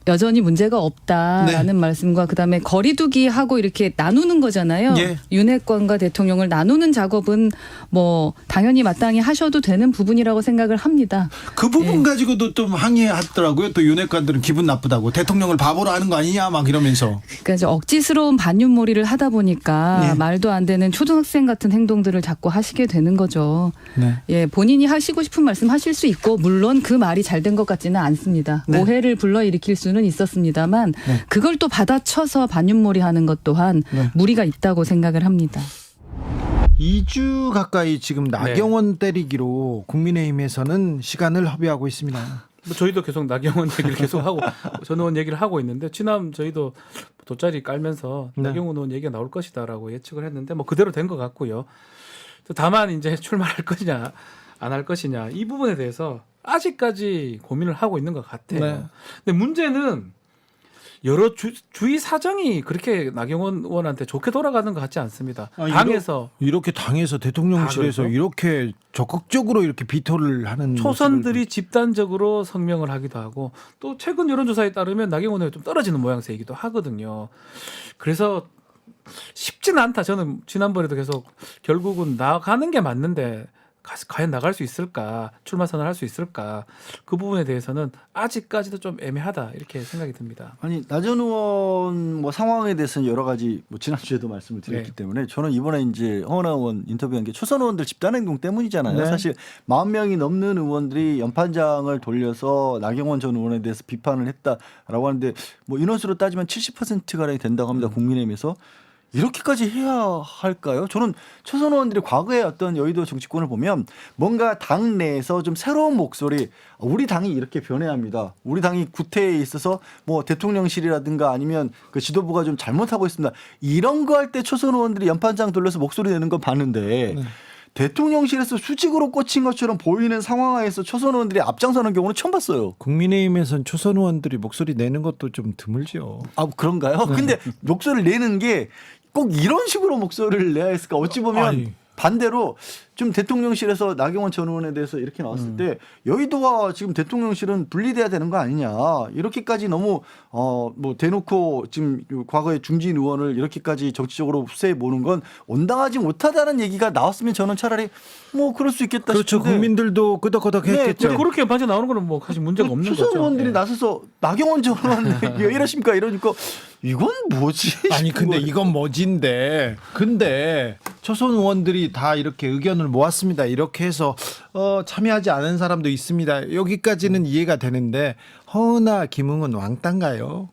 여전히 문제가 없다라는 네. 말씀과 그다음에 거리두기 하고 이렇게 나누는 거잖아요. 예. 윤핵관과 대통령을 나누는 작업은 뭐 당연히 마땅히 하셔도 되는 부분이라고 생각을 합니다. 그 부분 예. 가지고도 좀 항의하더라고요. 또 윤핵관들은 기분 나쁘다고 대통령을 바보로 하는 거 아니냐 막 이러면서. 그러니까 이제 억지스러운 반윤몰이를 하다 보니까 네. 말도 안 되는 초등학생 같은 행동들을 자꾸 하시게 되는 거죠. 네. 예, 본인이 하시고 싶은 말씀 하실 수 있고 물론 그 말이 잘 된 것 같지는 않습니다. 네. 오해를 불러일으킬 수는 있었습니다만 네. 그걸 또 받아쳐서 반윤몰이 하는 것 또한 네. 무리가 있다고 생각을 합니다. 2주 가까이 지금 나경원 때리기로 국민의힘에서는 시간을 허비하고 있습니다. 뭐 저희도 계속 나경원 얘기를 계속 하고 전 의원 얘기를 하고 있는데 지난 저희도 돗자리 깔면서 네. 나경원 의원 얘기가 나올 것이다라고 예측을 했는데 뭐 그대로 된 것 같고요. 다만 이제 출마할 것이냐 안 할 것이냐 이 부분에 대해서 아직까지 고민을 하고 있는 것 같아요. 네. 근데 문제는 여러 주위 사정이 그렇게 나경원 의원한테 좋게 돌아가는 것 같지 않습니다. 당에서 이렇게 당에서 대통령실에서 그렇죠? 이렇게 적극적으로 이렇게 비토를 하는 초선들이 집단적으로 성명을 하기도 하고 또 최근 여론조사에 따르면 나경원 의원이 좀 떨어지는 모양새이기도 하거든요. 그래서 쉽지는 않다. 저는 지난번에도 계속 결국은 나가는 게 맞는데 과연 나갈 수 있을까? 출마 선언할 수 있을까? 그 부분에 대해서는 아직까지도 좀 애매하다 이렇게 생각이 듭니다. 아니 나 전 의원 뭐 상황에 대해서는 여러 가지 뭐 지난주에도 말씀을 드렸기 네. 때문에 저는 이번에 이제 허은하 의원 인터뷰한 게 초선 의원들 집단 행동 때문이잖아요. 네. 사실 40명이 넘는 의원들이 연판장을 돌려서 나경원 전 의원에 대해서 비판을 했다라고 하는데 뭐 인원수로 따지면 70% 가량이 된다고 합니다. 국민의힘에서. 이렇게까지 해야 할까요? 저는 초선 의원들이 과거의 어떤 여의도 정치권을 보면 뭔가 당 내에서 좀 새로운 목소리, 우리 당이 이렇게 변해야 합니다. 우리 당이 구태에 있어서 뭐 대통령실이라든가 아니면 그 지도부가 좀 잘못하고 있습니다. 이런 거 할 때 초선 의원들이 연판장 돌려서 목소리 내는 건 봤는데 대통령실에서 수직으로 꽂힌 것처럼 보이는 상황에서 초선 의원들이 앞장서는 경우는 처음 봤어요. 국민의힘에선 초선 의원들이 목소리 내는 것도 좀 드물죠. 아, 그런가요? 근데 목소리를 내는 게 꼭 이런 식으로 목소리를 내야 했을까? 어찌 보면 아니. 반대로 좀 대통령실에서 나경원 전 의원에 대해서 이렇게 나왔을 때 여의도와 지금 대통령실은 분리돼야 되는 거 아니냐 이렇게까지 너무 뭐 대놓고 지금 과거에 중진 의원을 이렇게까지 정치적으로 후세에 모는 건 온당하지 못하다는 얘기가 나왔으면 저는 차라리 뭐 그럴 수 있겠다 그렇죠. 싶은데 국민들도 끄덕끄덕했겠죠. 근데 그렇게 빠져 나오는 거는 뭐 사실 문제가 없는 초선 거죠. 의원들이 예. 나서서 나경원 전 의원 왜 이러십니까 이러니까 이건 뭐지? 아니 싶은 근데 거예요. 이건 뭐진데 근데 초선 의원들이 다 이렇게 의견을 모았습니다. 이렇게 해서 참여하지 않은 사람도 있습니다. 여기까지는 이해가 되는데 허은하 김웅은 왕따인가요?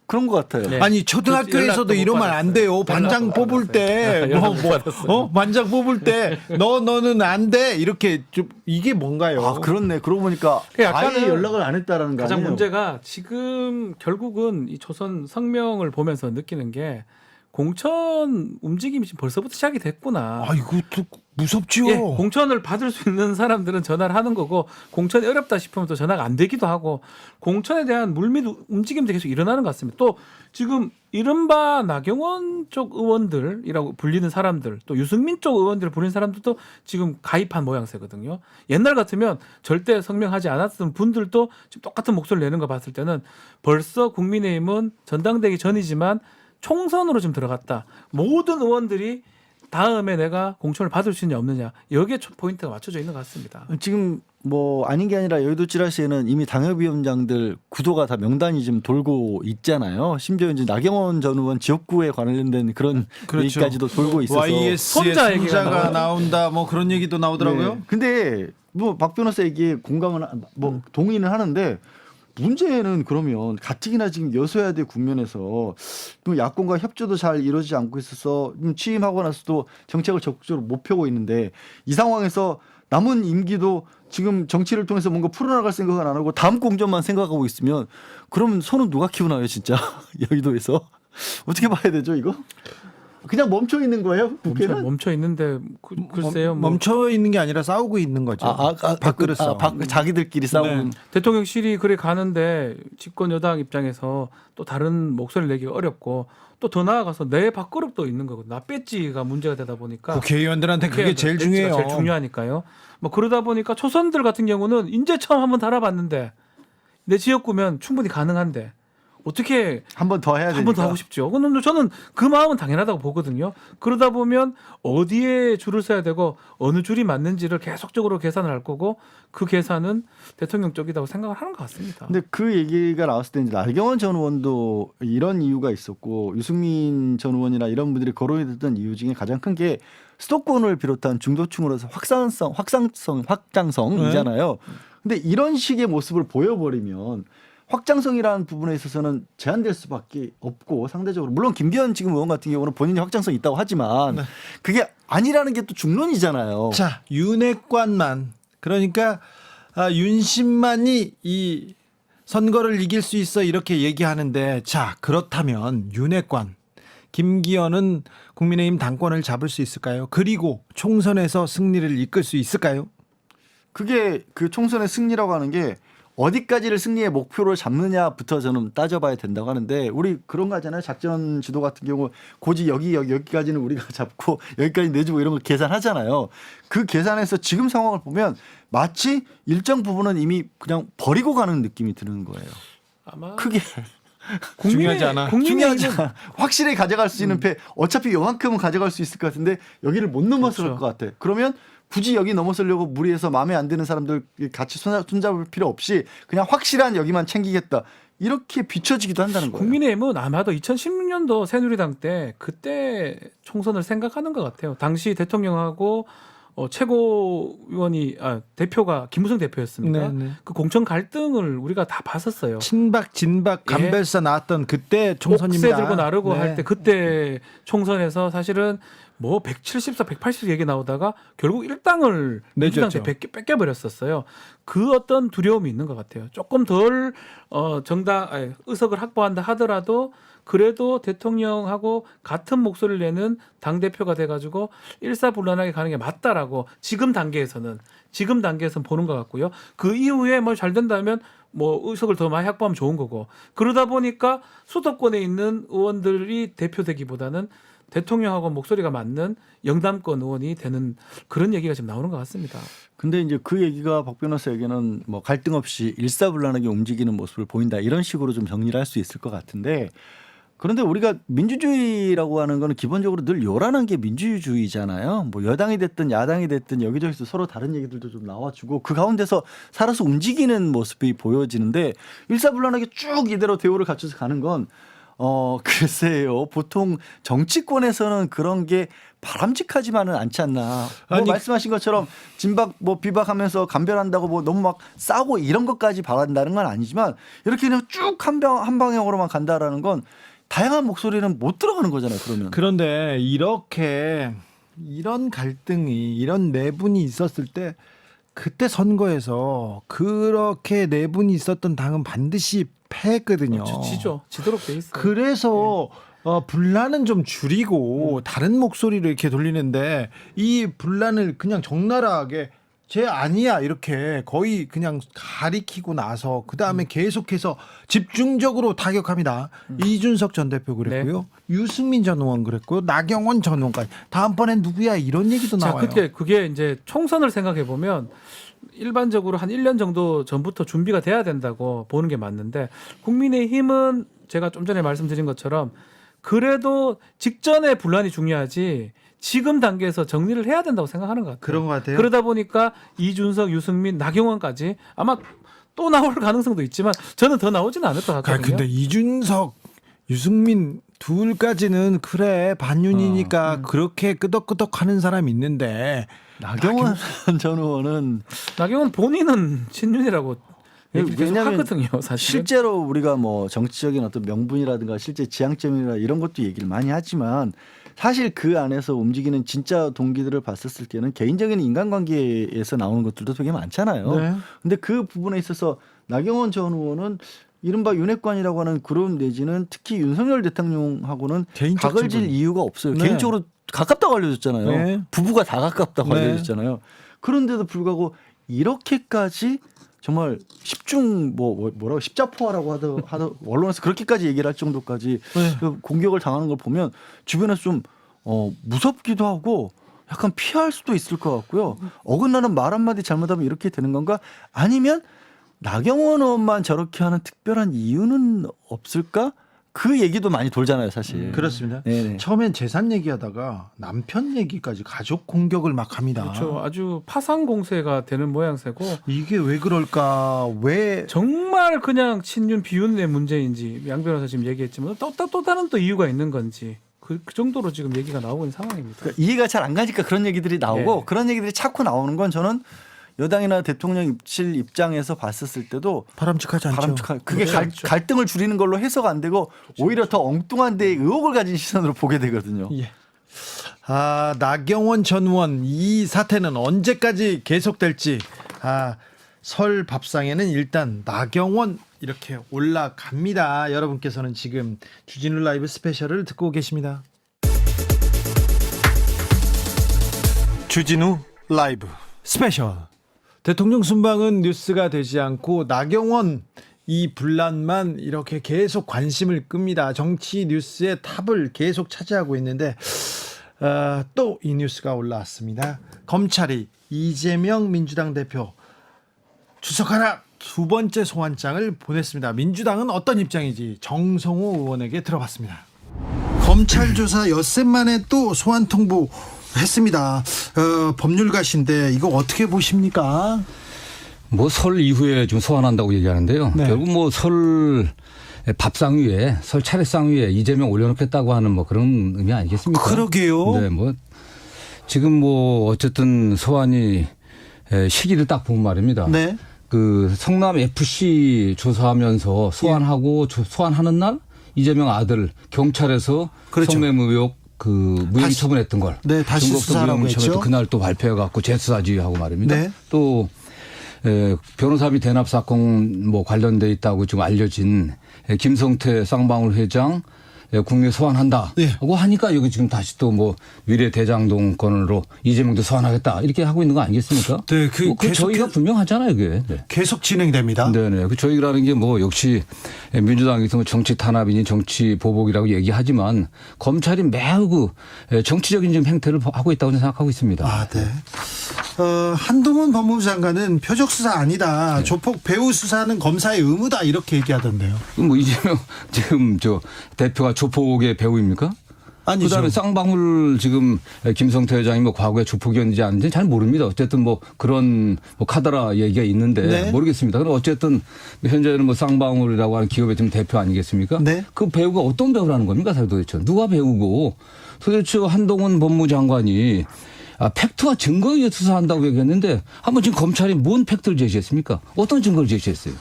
그런 것 같아요. 네. 아니 초등학교에서도 연락도 못 이러면 안 돼요. 반장 연락도 못 뽑을 때 연락도 못 받았어요. 반장 뽑을 때 너는 안 돼. 이렇게 좀 이게 뭔가요? 아 그렇네. 그러고 보니까 그 약간은 아예 연락을 안 했다라는 거 가장 아니에요? 문제가 지금 결국은 이 조선 성명을 보면서 느끼는 게 공천 움직임이 지금 벌써부터 시작이 됐구나. 아 이거 또 무섭지요. 예, 공천을 받을 수 있는 사람들은 전화를 하는 거고 공천이 어렵다 싶으면 또 전화가 안 되기도 하고 공천에 대한 물밑 움직임도 계속 일어나는 것 같습니다. 또 지금 이른바 나경원 쪽 의원들이라고 불리는 사람들 또 유승민 쪽 의원들을 불리는 사람들도 지금 가입한 모양새거든요. 옛날 같으면 절대 성명하지 않았던 분들도 지금 똑같은 목소리를 내는 거 봤을 때는 벌써 국민의힘은 전당대기 전이지만 총선으로 좀 들어갔다. 모든 의원들이 다음에 내가 공천을 받을 수 있냐 없느냐 여기에 포인트가 맞춰져 있는 것 같습니다. 지금 뭐 아닌 게 아니라 여의도 찌라시에는 이미 당협위원장들 구도가 다 명단이 좀 돌고 있잖아요. 심지어 이제 나경원 전 의원 지역구에 관련된 그런 그렇죠. 얘기까지도 돌고 있어서 YS의 손자 얘기가 손자가 나오죠. 나온다. 뭐 그런 얘기도 나오더라고요. 네. 근데 뭐 박 변호사 얘기에 공감은 뭐 동의는 하는데 문제는 그러면 가뜩이나 지금 여소야대 국면에서 또 야권과 협조도 잘 이루어지지 않고 있어서 취임하고 나서도 정책을 적극적으로 못 펴고 있는데 이 상황에서 남은 임기도 지금 정치를 통해서 뭔가 풀어나갈 생각은 안 하고 다음 공정만 생각하고 있으면 그러면 손은 누가 키우나요 진짜 여의도에서 어떻게 봐야 되죠 이거? 그냥 멈춰 있는 거예요 국회는? 멈춰 있는데 글쎄요. 뭐 멈춰 있는 게 아니라 싸우고 있는 거죠. 밥그릇서. 자기들끼리 싸우는. 네. 대통령실이 그래 가는데 집권 여당 입장에서 또 다른 목소리를 내기가 어렵고 또 더 나아가서 내 밥그릇도 있는 거고 나 배지가 문제가 되다 보니까 국회의원들한테 그게 제일 배지가 중요해요. 제일 중요하니까요. 뭐 그러다 보니까 초선들 같은 경우는 인제 처음 한번 달아봤는데 내 지역구면 충분히 가능한데 어떻게 한 번 더 해야 되니까. 한 번 더 하고 싶죠. 근데 저는 그 마음은 당연하다고 보거든요. 그러다 보면 어디에 줄을 서야 되고 어느 줄이 맞는지를 계속적으로 계산을 할 거고 그 계산은 대통령 쪽이라고 생각을 하는 것 같습니다. 근데 그 얘기가 나왔을 때 이제 나경원 전 의원도 이런 이유가 있었고 유승민 전 의원이나 이런 분들이 거론이 됐던 이유 중에 가장 큰 게 수도권을 비롯한 중도층으로서 확장성이잖아요. 근데 이런 식의 모습을 보여버리면 확장성이라는 부분에 있어서는 제한될 수밖에 없고 상대적으로 물론 김기현 지금 의원 같은 경우는 본인이 확장성 있다고 하지만 그게 아니라는 게 또 중론이잖아요. 자, 윤핵관만 그러니까 윤심만이 이 선거를 이길 수 있어 이렇게 얘기하는데 자, 그렇다면 윤핵관 김기현은 국민의힘 당권을 잡을 수 있을까요? 그리고 총선에서 승리를 이끌 수 있을까요? 그게 그 총선의 승리라고 하는 게 어디까지를 승리의 목표로 잡느냐부터 저는 따져봐야 된다고 하는데 우리 그런 거 하잖아요. 작전 지도 같은 경우 고지 여기까지는 우리가 잡고 여기까지 내주고 이런 거 계산하잖아요. 그 계산에서 지금 상황을 보면 마치 일정 부분은 이미 그냥 버리고 가는 느낌이 드는 거예요. 아마 크게 중요하지 않아. 중요하지 않아. 확실히 가져갈 수 있는 패 어차피 요만큼은 가져갈 수 있을 것 같은데 여기를 못 넘어설 그렇죠. 것 같아. 그러면 굳이 여기 넘어서려고 무리해서 마음에 안 드는 사람들 같이 손잡을 필요 없이 그냥 확실한 여기만 챙기겠다. 이렇게 비춰지기도 한다는 거예요. 국민의힘은 아마도 2016년도 새누리당 때 그때 총선을 생각하는 것 같아요. 당시 대통령하고 최고위원이 대표가 김무성 대표였습니다. 네. 그 공천 갈등을 우리가 다 봤었어요. 친박 진박 감별사 나왔던 그때 총선입니다. 옥새 들고 나르고 네. 할 때 그때 총선에서 사실은 뭐 174, 180 얘기 나오다가 결국 일당을 내줬죠. 민주당한테 뺏겨버렸었어요. 그 어떤 두려움이 있는 것 같아요. 조금 덜 의석을 확보한다 하더라도 그래도 대통령하고 같은 목소리를 내는 당대표가 돼가지고 일사불란하게 가는 게 맞다라고 지금 단계에서는 보는 것 같고요. 그 이후에 뭐 잘 된다면 뭐 의석을 더 많이 확보하면 좋은 거고 그러다 보니까 수도권에 있는 의원들이 대표되기보다는 대통령하고 목소리가 맞는 영남권 의원이 되는 그런 얘기가 지금 나오는 것 같습니다. 근데 이제 그 얘기가 박 변호사에게는 뭐 갈등 없이 일사불란하게 움직이는 모습을 보인다 이런 식으로 좀 정리를 할 수 있을 것 같은데 그런데 우리가 민주주의라고 하는 거는 기본적으로 늘 요란한 게 민주주의잖아요. 뭐 여당이 됐든 야당이 됐든 여기저기서 서로 다른 얘기들도 좀 나와주고 그 가운데서 살아서 움직이는 모습이 보여지는데 일사불란하게 쭉 이대로 대우를 갖춰서 가는 건 글쎄요. 보통 정치권에서는 그런 게 바람직하지만은 않지 않나. 뭐 말씀하신 것처럼 진박 뭐 비박하면서 감별한다고 뭐 너무 막 싸고 이런 것까지 바란다는 건 아니지만 이렇게 그냥 쭉 한 방향으로만 간다라는 건 다양한 목소리는 못 들어가는 거잖아요. 그러면. 그런데 이렇게 이런 갈등이 이런 내분이 있었을 때 그때 선거에서 그렇게 내분이 있었던 당은 반드시 패했거든요. 지죠. 지도록 돼 있어요. 그래서 분란은 좀 줄이고 다른 목소리를 이렇게 돌리는데 이 분란을 그냥 적나라하게 쟤 아니야 이렇게 거의 그냥 가리키고 나서 그 다음에 계속해서 집중적으로 타격합니다. 이준석 전 대표 그랬고요, 유승민 전 의원 그랬고요, 나경원 전 의원까지. 다음번엔 누구야 이런 얘기도 자, 나와요. 그게 이제 총선을 생각해 보면 일반적으로 한 1년 정도 전부터 준비가 돼야 된다고 보는 게 맞는데 국민의힘은 제가 좀 전에 말씀드린 것처럼 그래도 직전에 분란이 중요하지 지금 단계에서 정리를 해야 된다고 생각하는 것 같아요. 그런 것 같아요. 그러다 보니까 이준석, 유승민, 나경원까지 아마 또 나올 가능성도 있지만 저는 더 나오지는 않을 것 같거든요. 근데 이준석, 유승민 둘까지는 그래 반윤이니까 그렇게 끄덕끄덕하는 사람이 있는데 나경원 전 의원은 나경원 본인은 친윤이라고 얘기를 계속 왜냐하면 하거든요. 사실 실제로 우리가 뭐 정치적인 어떤 명분이라든가 실제 지향점이나 이런 것도 얘기를 많이 하지만 사실 그 안에서 움직이는 진짜 동기들을 봤었을 때는 개인적인 인간관계에서 나오는 것들도 되게 많잖아요. 네. 근데 그 부분에 있어서 나경원 전 의원은 이른바 윤핵관이라고 하는 그룹 내지는 특히 윤석열 대통령하고는 개인적 각을 질 친분. 이유가 없어요. 네. 개인적으로 가깝다고 알려졌잖아요. 네. 부부가 다 가깝다고 네. 알려졌잖아요. 그런데도 불구하고 이렇게까지 정말 뭐라고 십자포화라고 하더 언론에서 그렇게까지 얘기를 할 정도까지 네. 그 공격을 당하는 걸 보면 주변에서 좀 무섭기도 하고 약간 피할 수도 있을 것 같고요. 어긋나는 말 한마디 잘못하면 이렇게 되는 건가? 아니면 나경원 의원만 저렇게 하는 특별한 이유는 없을까? 그 얘기도 많이 돌잖아요, 사실. 그렇습니다. 네네. 처음엔 재산 얘기하다가 남편 얘기까지 가족 공격을 막 합니다. 그렇죠. 아주 파상 공세가 되는 모양새고 이게 왜 그럴까? 왜 정말 그냥 친윤 비윤의 문제인지 양 변호사 지금 얘기했지만 또 다른 또 이유가 있는 건지 그 정도로 지금 얘기가 나오고 있는 상황입니다. 그러니까 이해가 잘 안 가니까 그런 얘기들이 나오고 네. 그런 얘기들이 자꾸 나오는 건 저는 여당이나 대통령실 입장에서 봤었을 때도 바람직하지 않죠? 그게 갈등을 줄이는 걸로 해석 안 되고 오히려 더 엉뚱한 데 의혹을 가진 시선으로 보게 되거든요. 예. 나경원 전 의원 이 사태는 언제까지 계속될지. 설 밥상에는 일단 나경원 이렇게 올라갑니다. 여러분께서는 지금 주진우 라이브 스페셜을 듣고 계십니다. 주진우 라이브 스페셜. 대통령 순방은 뉴스가 되지 않고 나경원 이 분란만 이렇게 계속 관심을 끕니다. 정치 뉴스의 탑을 계속 차지하고 있는데 또 이 뉴스가 올라왔습니다. 검찰이 이재명 민주당 대표 출석하라 두 번째 소환장을 보냈습니다. 민주당은 어떤 입장인지 정성호 의원에게 들어봤습니다. 검찰 조사 엿새 만에 또 소환 통보 했습니다. 법률가신데 이거 어떻게 보십니까? 뭐 설 이후에 좀 소환한다고 얘기하는데요. 네. 결국 뭐 설 밥상 위에 설 차례상 위에 이재명 올려놓겠다고 하는 뭐 그런 의미 아니겠습니까? 그러게요. 네, 뭐 지금 뭐 어쨌든 소환이 시기를 딱 보면 말입니다. 네. 그 성남 FC 조사하면서 소환하고 소환하는 날 이재명 아들 경찰에서 그렇죠. 성매매 의혹 그 무혐의 다시, 처분했던 걸. 네, 다시 증거성 수사하라고 무혐의 처분했던 했죠. 그날 또 발표해갖고 재수사 지휘하고 말입니다. 네. 또 변호사비 대납 사건 뭐 관련돼 있다고 지금 알려진 김성태 쌍방울 회장 국내 소환한다. 네. 하고 하니까 여기 지금 다시 또 뭐 위례 대장동 건으로 이재명도 소환하겠다. 이렇게 하고 있는 거 아니겠습니까? 네, 그 계속 저희가 분명하잖아요, 그게. 네. 계속 진행됩니다. 네네. 그 저희라는 게 뭐 역시 민주당에서 뭐 정치 탄압이니 정치 보복이라고 얘기하지만 검찰이 매우 그 정치적인 지금 행태를 하고 있다고 생각하고 있습니다. 아, 네. 한동훈 법무부 장관은 표적 수사 아니다. 네. 조폭 배후 수사는 검사의 의무다. 이렇게 얘기하던데요. 그럼 뭐 이재명 지금 저 대표가 조폭의 배우입니까? 아니죠. 그다음에 쌍방울 지금 김성태 회장이 뭐 과거에 조폭이었는지 아닌지 잘 모릅니다. 어쨌든 뭐 그런 뭐 카더라 얘기가 있는데 네. 모르겠습니다. 그럼 어쨌든 현재는 뭐 쌍방울이라고 하는 기업의 지금 대표 아니겠습니까? 네. 그 배우가 어떤 배우라는 겁니까? 도대체 누가 배우고 도대체 한동훈 법무장관이 팩트와 증거에 의해 수사한다고 얘기했는데 한번 지금 검찰이 뭔 팩트를 제시했습니까? 어떤 증거를 제시했어요?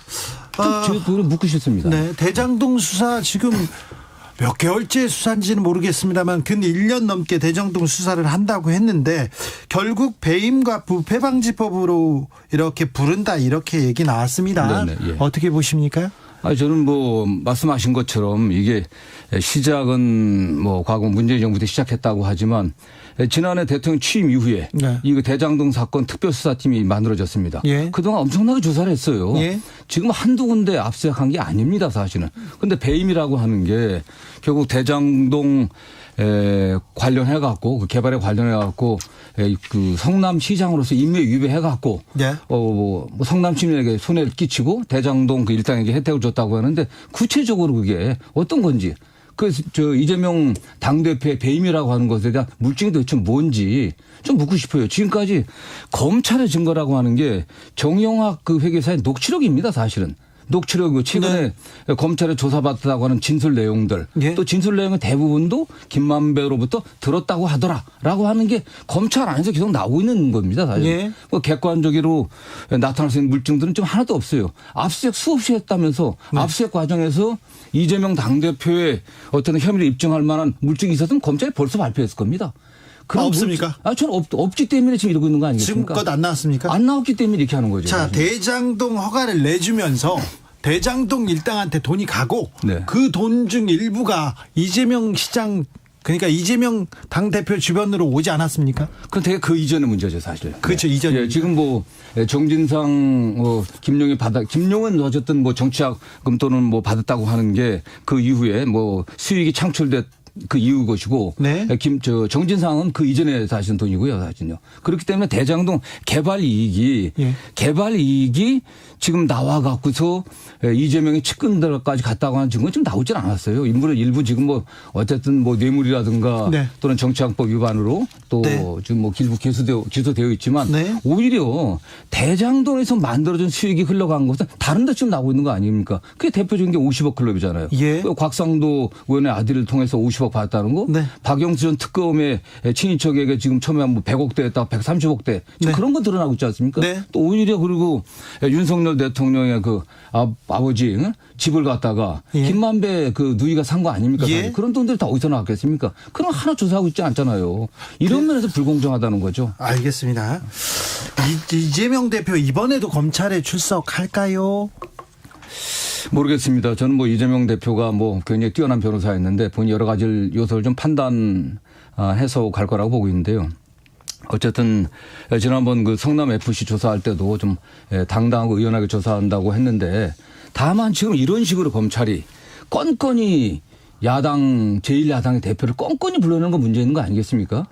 그걸 묻고 싶습니다. 네, 대장동 수사 지금 몇 개월째 수사인지는 모르겠습니다만 근 1년 넘게 대장동 수사를 한다고 했는데 결국 배임과 부패 방지법으로 이렇게 부른다 이렇게 얘기 나왔습니다. 네네, 예. 어떻게 보십니까? 저는 뭐 말씀하신 것처럼 이게 시작은 뭐 과거 문재인 정부 때 시작했다고 하지만 지난해 대통령 취임 이후에 네. 이거 대장동 사건 특별수사팀이 만들어졌습니다. 예. 그동안 엄청나게 조사를 했어요. 예. 지금 한두 군데 압수수색한 게 아닙니다, 사실은. 그런데 배임이라고 하는 게 결국 대장동 관련해 갖고 그 개발에 관련해 갖고 그 성남시장으로서 임무에 위배해 갖고 네. 뭐 성남 시민에게 손해를 끼치고 대장동 그 일당에게 혜택을 줬다고 하는데 구체적으로 그게 어떤 건지 그래서 저 이재명 당대표의 배임이라고 하는 것에 대한 물증이 도대체 뭔지 좀 묻고 싶어요. 지금까지 검찰의 증거라고 하는 게 정영학 그 회계사의 녹취록입니다, 사실은. 녹취록이고 최근에 검찰에 조사받았다고 하는 진술 내용들 예. 또 진술 내용의 대부분도 김만배로부터 들었다고 하더라라고 하는 게 검찰 안에서 계속 나오고 있는 겁니다. 사실. 예. 그 객관적으로 나타날 수 있는 물증들은 좀 하나도 없어요. 압수수색 수없이 했다면서 압수수색 과정에서 이재명 당대표의 어떤 혐의를 입증할 만한 물증이 있었으면 검찰이 벌써 발표했을 겁니다. 그런 없습니까? 저는 없기 때문에 지금 이러고 있는 거 아니겠습니까? 지금껏 안 나왔습니까? 안 나왔기 때문에 이렇게 하는 거죠. 자, 대장동 허가를 내주면서 대장동 일당한테 돈이 가고 네. 그 돈 중 일부가 이재명 시장 그러니까 이재명 당대표 주변으로 오지 않았습니까? 그건 되게 그 이전의 문제죠, 사실. 그렇죠, 이전. 예, 지금 뭐 정진상, 김용은 어쨌든 뭐 정치자금 또는 뭐 받았다고 하는 게 그 이후에 뭐 수익이 창출됐 그 이유 것이고 네. 정진상은 그 이전에 사실은 돈이고요, 사실은요. 그렇기 때문에 대장동 개발 이익이 지금 나와 갖고서 이재명의 측근들까지 갔다고 하는 증거는 지금 나오질 않았어요. 인물은 일부 지금 뭐 어쨌든 뭐 뇌물이라든가 네. 또는 정치항법 위반으로 또 네. 지금 뭐 일부 기소되어 있지만 네. 오히려 대장동에서 만들어진 수익이 흘러간 것은 다른 데 지금 나오고 있는 거 아닙니까? 그게 대표적인 게 50억 클럽이잖아요. 예. 그 곽상도 의원의 아들을 통해서 50억 받았다는 거. 네. 박영수 전 특검의 친인척에게 지금 처음에 뭐 100억대 했다가 130억대. 지금 네. 그런 거 드러나고 있지 않습니까? 네. 또 오히려 그리고 윤석열 대통령의 그 아버지 집을 갖다가 예. 김만배 그 누이가 산 거 아닙니까? 예. 그런 돈들이 다 어디서 나왔겠습니까? 그럼 하나 조사하고 있지 않잖아요. 이런 면에서 불공정하다는 거죠. 알겠습니다. 이재명 대표 이번에도 검찰에 출석할까요? 모르겠습니다. 저는 뭐 이재명 대표가 뭐 굉장히 뛰어난 변호사였는데 본인 여러 가지 요소를 좀 판단해서 갈 거라고 보고 있는데요. 어쨌든 지난번 그 성남 FC 조사할 때도 좀 당당하고 의연하게 조사한다고 했는데 다만 지금 이런 식으로 검찰이 건건이 야당 제1야당의 대표를 건건이 불러내는 건 문제 있는 거 아니겠습니까?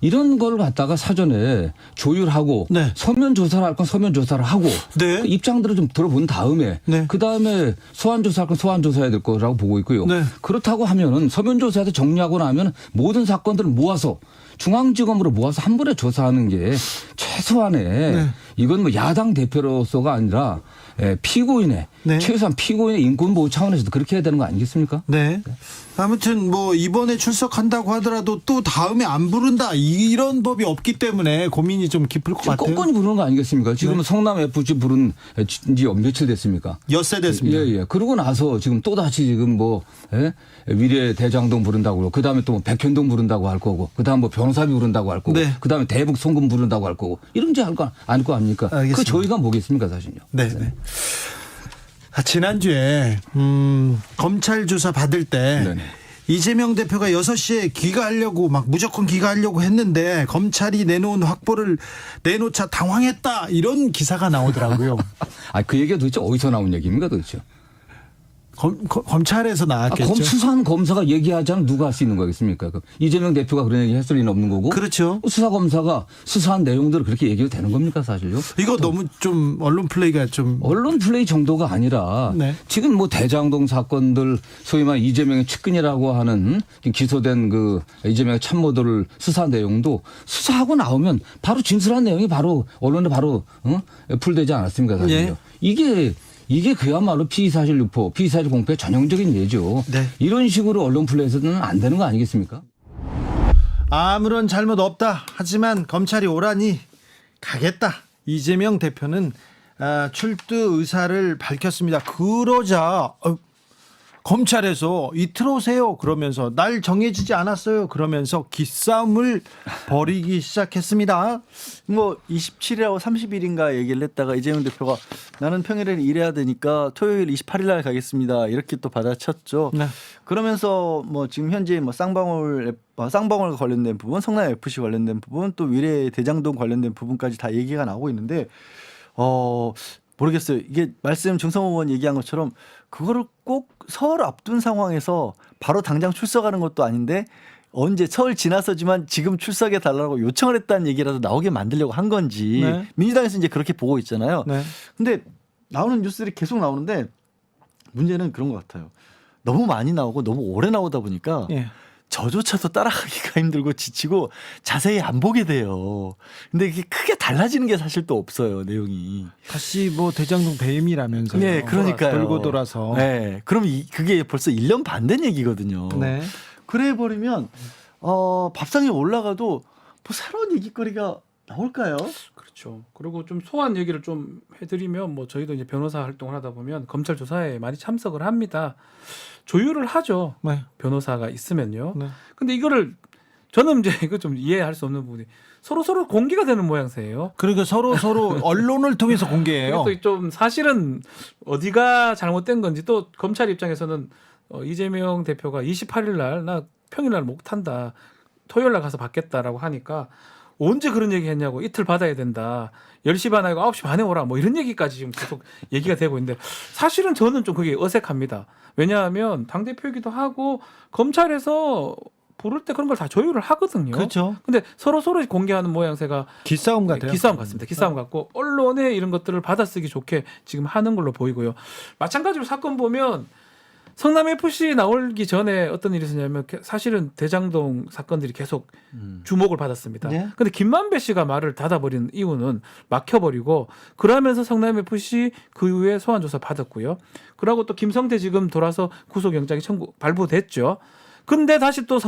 이런 걸 갖다가 사전에 조율하고 네. 서면 조사를 할 건 서면 조사를 하고 네. 그 입장들을 좀 들어본 다음에 네. 그다음에 소환 조사할 건 소환 조사해야 될 거라고 보고 있고요. 네. 그렇다고 하면은 서면 조사에서 정리하고 나면 모든 사건들을 모아서 중앙지검으로 모아서 한 번에 조사하는 게 최소한의 네. 이건 뭐 야당 대표로서가 아니라 피고인의 네. 최소한 피고인의 인권 보호 차원에서도 그렇게 해야 되는 거 아니겠습니까? 네. 아무튼 뭐 이번에 출석한다고 하더라도 또 다음에 안 부른다 이런 법이 없기 때문에 고민이 좀 깊을 것 지금 같아요. 꼼꼼히 부르는 거 아니겠습니까? 지금 네. 성남 FC 부른 지 며칠 됐습니까? 엿새 됐습니다. 예. 그러고 나서 지금 또 다시 지금 뭐 위례 대장동 부른다고 그러고 그다음에 또 백현동 부른다고 할 거고 그다음 뭐 변호사비 부른다고 할 거고 네. 그다음에 대북 송금 부른다고 할 거고 이런 게 아닐 거 아닙니까? 알겠습니다. 그 저희가 뭐겠습니까, 사실요? 네. 지난주에 검찰 조사 받을 때 네네. 이재명 대표가 6시에 귀가하려고 막 무조건 귀가하려고 했는데 검찰이 내놓은 확보를 내놓자 당황했다 이런 기사가 나오더라고요. 아, 그 얘기가 도대체 어디서 나온 얘기입니까 도대체? 검찰에서 나왔겠죠. 수사한 검사가 얘기하지 않으면 누가 할 수 있는 거겠습니까? 이재명 대표가 그런 얘기 했을 리는 없는 거고. 그렇죠. 수사 검사가 수사한 내용들을 그렇게 얘기해도 되는 겁니까 사실요? 이거 너무 좀 언론 플레이가 좀 언론 플레이 정도가 아니라 네. 지금 뭐 대장동 사건들 소위 말 이재명의 측근이라고 하는 기소된 그 이재명의 참모들을 수사한 내용도 수사하고 나오면 바로 진술한 내용이 바로 언론에 바로 풀되지 않았습니까 사실요? 예. 이게 그야말로 피의사실 유포, 피의사실 공표의 전형적인 예죠. 네. 이런 식으로 언론 플레이에서는 안 되는 거 아니겠습니까? 아무런 잘못 없다. 하지만 검찰이 오라니 가겠다. 이재명 대표는 출두 의사를 밝혔습니다. 그러자 검찰에서 이틀 오세요 그러면서 날 정해지지 않았어요 그러면서 기싸움을 벌이기 시작했습니다. 뭐 27일하고 30일인가 얘기를 했다가 이재명 대표가 나는 평일에 일해야 되니까 토요일 28일 날 가겠습니다. 이렇게 또 받아쳤죠. 네. 그러면서 뭐 지금 현재 뭐 쌍방울 관련된 부분, 성남 FC 관련된 부분, 또 위례 대장동 관련된 부분까지 다 얘기가 나오고 있는데 모르겠어요. 이게 말씀 정성호 의원 얘기한 것처럼 그거를 꼭 설 앞둔 상황에서 바로 당장 출석하는 것도 아닌데 언제 설 지나서지만 지금 출석해 달라고 요청을 했다는 얘기라도 나오게 만들려고 한 건지 네. 민주당에서 이제 그렇게 보고 있잖아요. 네. 근데 나오는 뉴스들이 계속 나오는데 문제는 그런 것 같아요. 너무 많이 나오고 너무 오래 나오다 보니까 예. 저조차도 따라가기가 힘들고 지치고 자세히 안 보게 돼요. 근데 이게 크게 달라지는 게 사실 또 없어요, 내용이. 다시 뭐 대장동 배임이라면서요. 네, 그러니까요. 돌고 돌아서. 네, 그럼 그게 벌써 1년 반 된 얘기거든요. 네. 그래 버리면 밥상에 올라가도 뭐 새로운 얘기거리가 나올까요? 그렇죠. 그리고 좀 소환 얘기를 좀 해드리면 뭐 저희도 이제 변호사 활동을 하다 보면 검찰 조사에 많이 참석을 합니다. 조율을 하죠. 네. 변호사가 있으면요. 네. 근데 이거를 저는 이제 이거 좀 이해할 수 없는 부분이 서로 공개가 되는 모양새예요. 그러니까 서로 언론을 통해서 공개해요. 또 좀 사실은 어디가 잘못된 건지 또 검찰 입장에서는 이재명 대표가 28일 날 나 평일 날 못 탄다. 토요일 날 가서 받겠다라고 하니까 언제 그런 얘기 했냐고 이틀 받아야 된다. 10시 반에 하고 9시 반에 오라. 뭐 이런 얘기까지 지금 계속 얘기가 되고 있는데 사실은 저는 좀 그게 어색합니다. 왜냐하면 당대표이기도 하고 검찰에서 부를 때 그런 걸 다 조율을 하거든요. 그렇죠. 근데 서로 공개하는 모양새가 기싸움 같아요. 기싸움 같습니다. 기싸움 같고 언론에 이런 것들을 받아쓰기 좋게 지금 하는 걸로 보이고요. 마찬가지로 사건 보면 성남 FC 나오기 전에 어떤 일이 있었냐면 사실은 대장동 사건들이 계속 주목을 받았습니다. 네. 근데 김만배 씨가 말을 닫아버린 이유는 막혀버리고 그러면서 성남 FC 그 이후에 소환 조사 받았고요. 그러고 또 김성태 지금 돌아서 구속영장이 발부됐죠. 근데 다시 또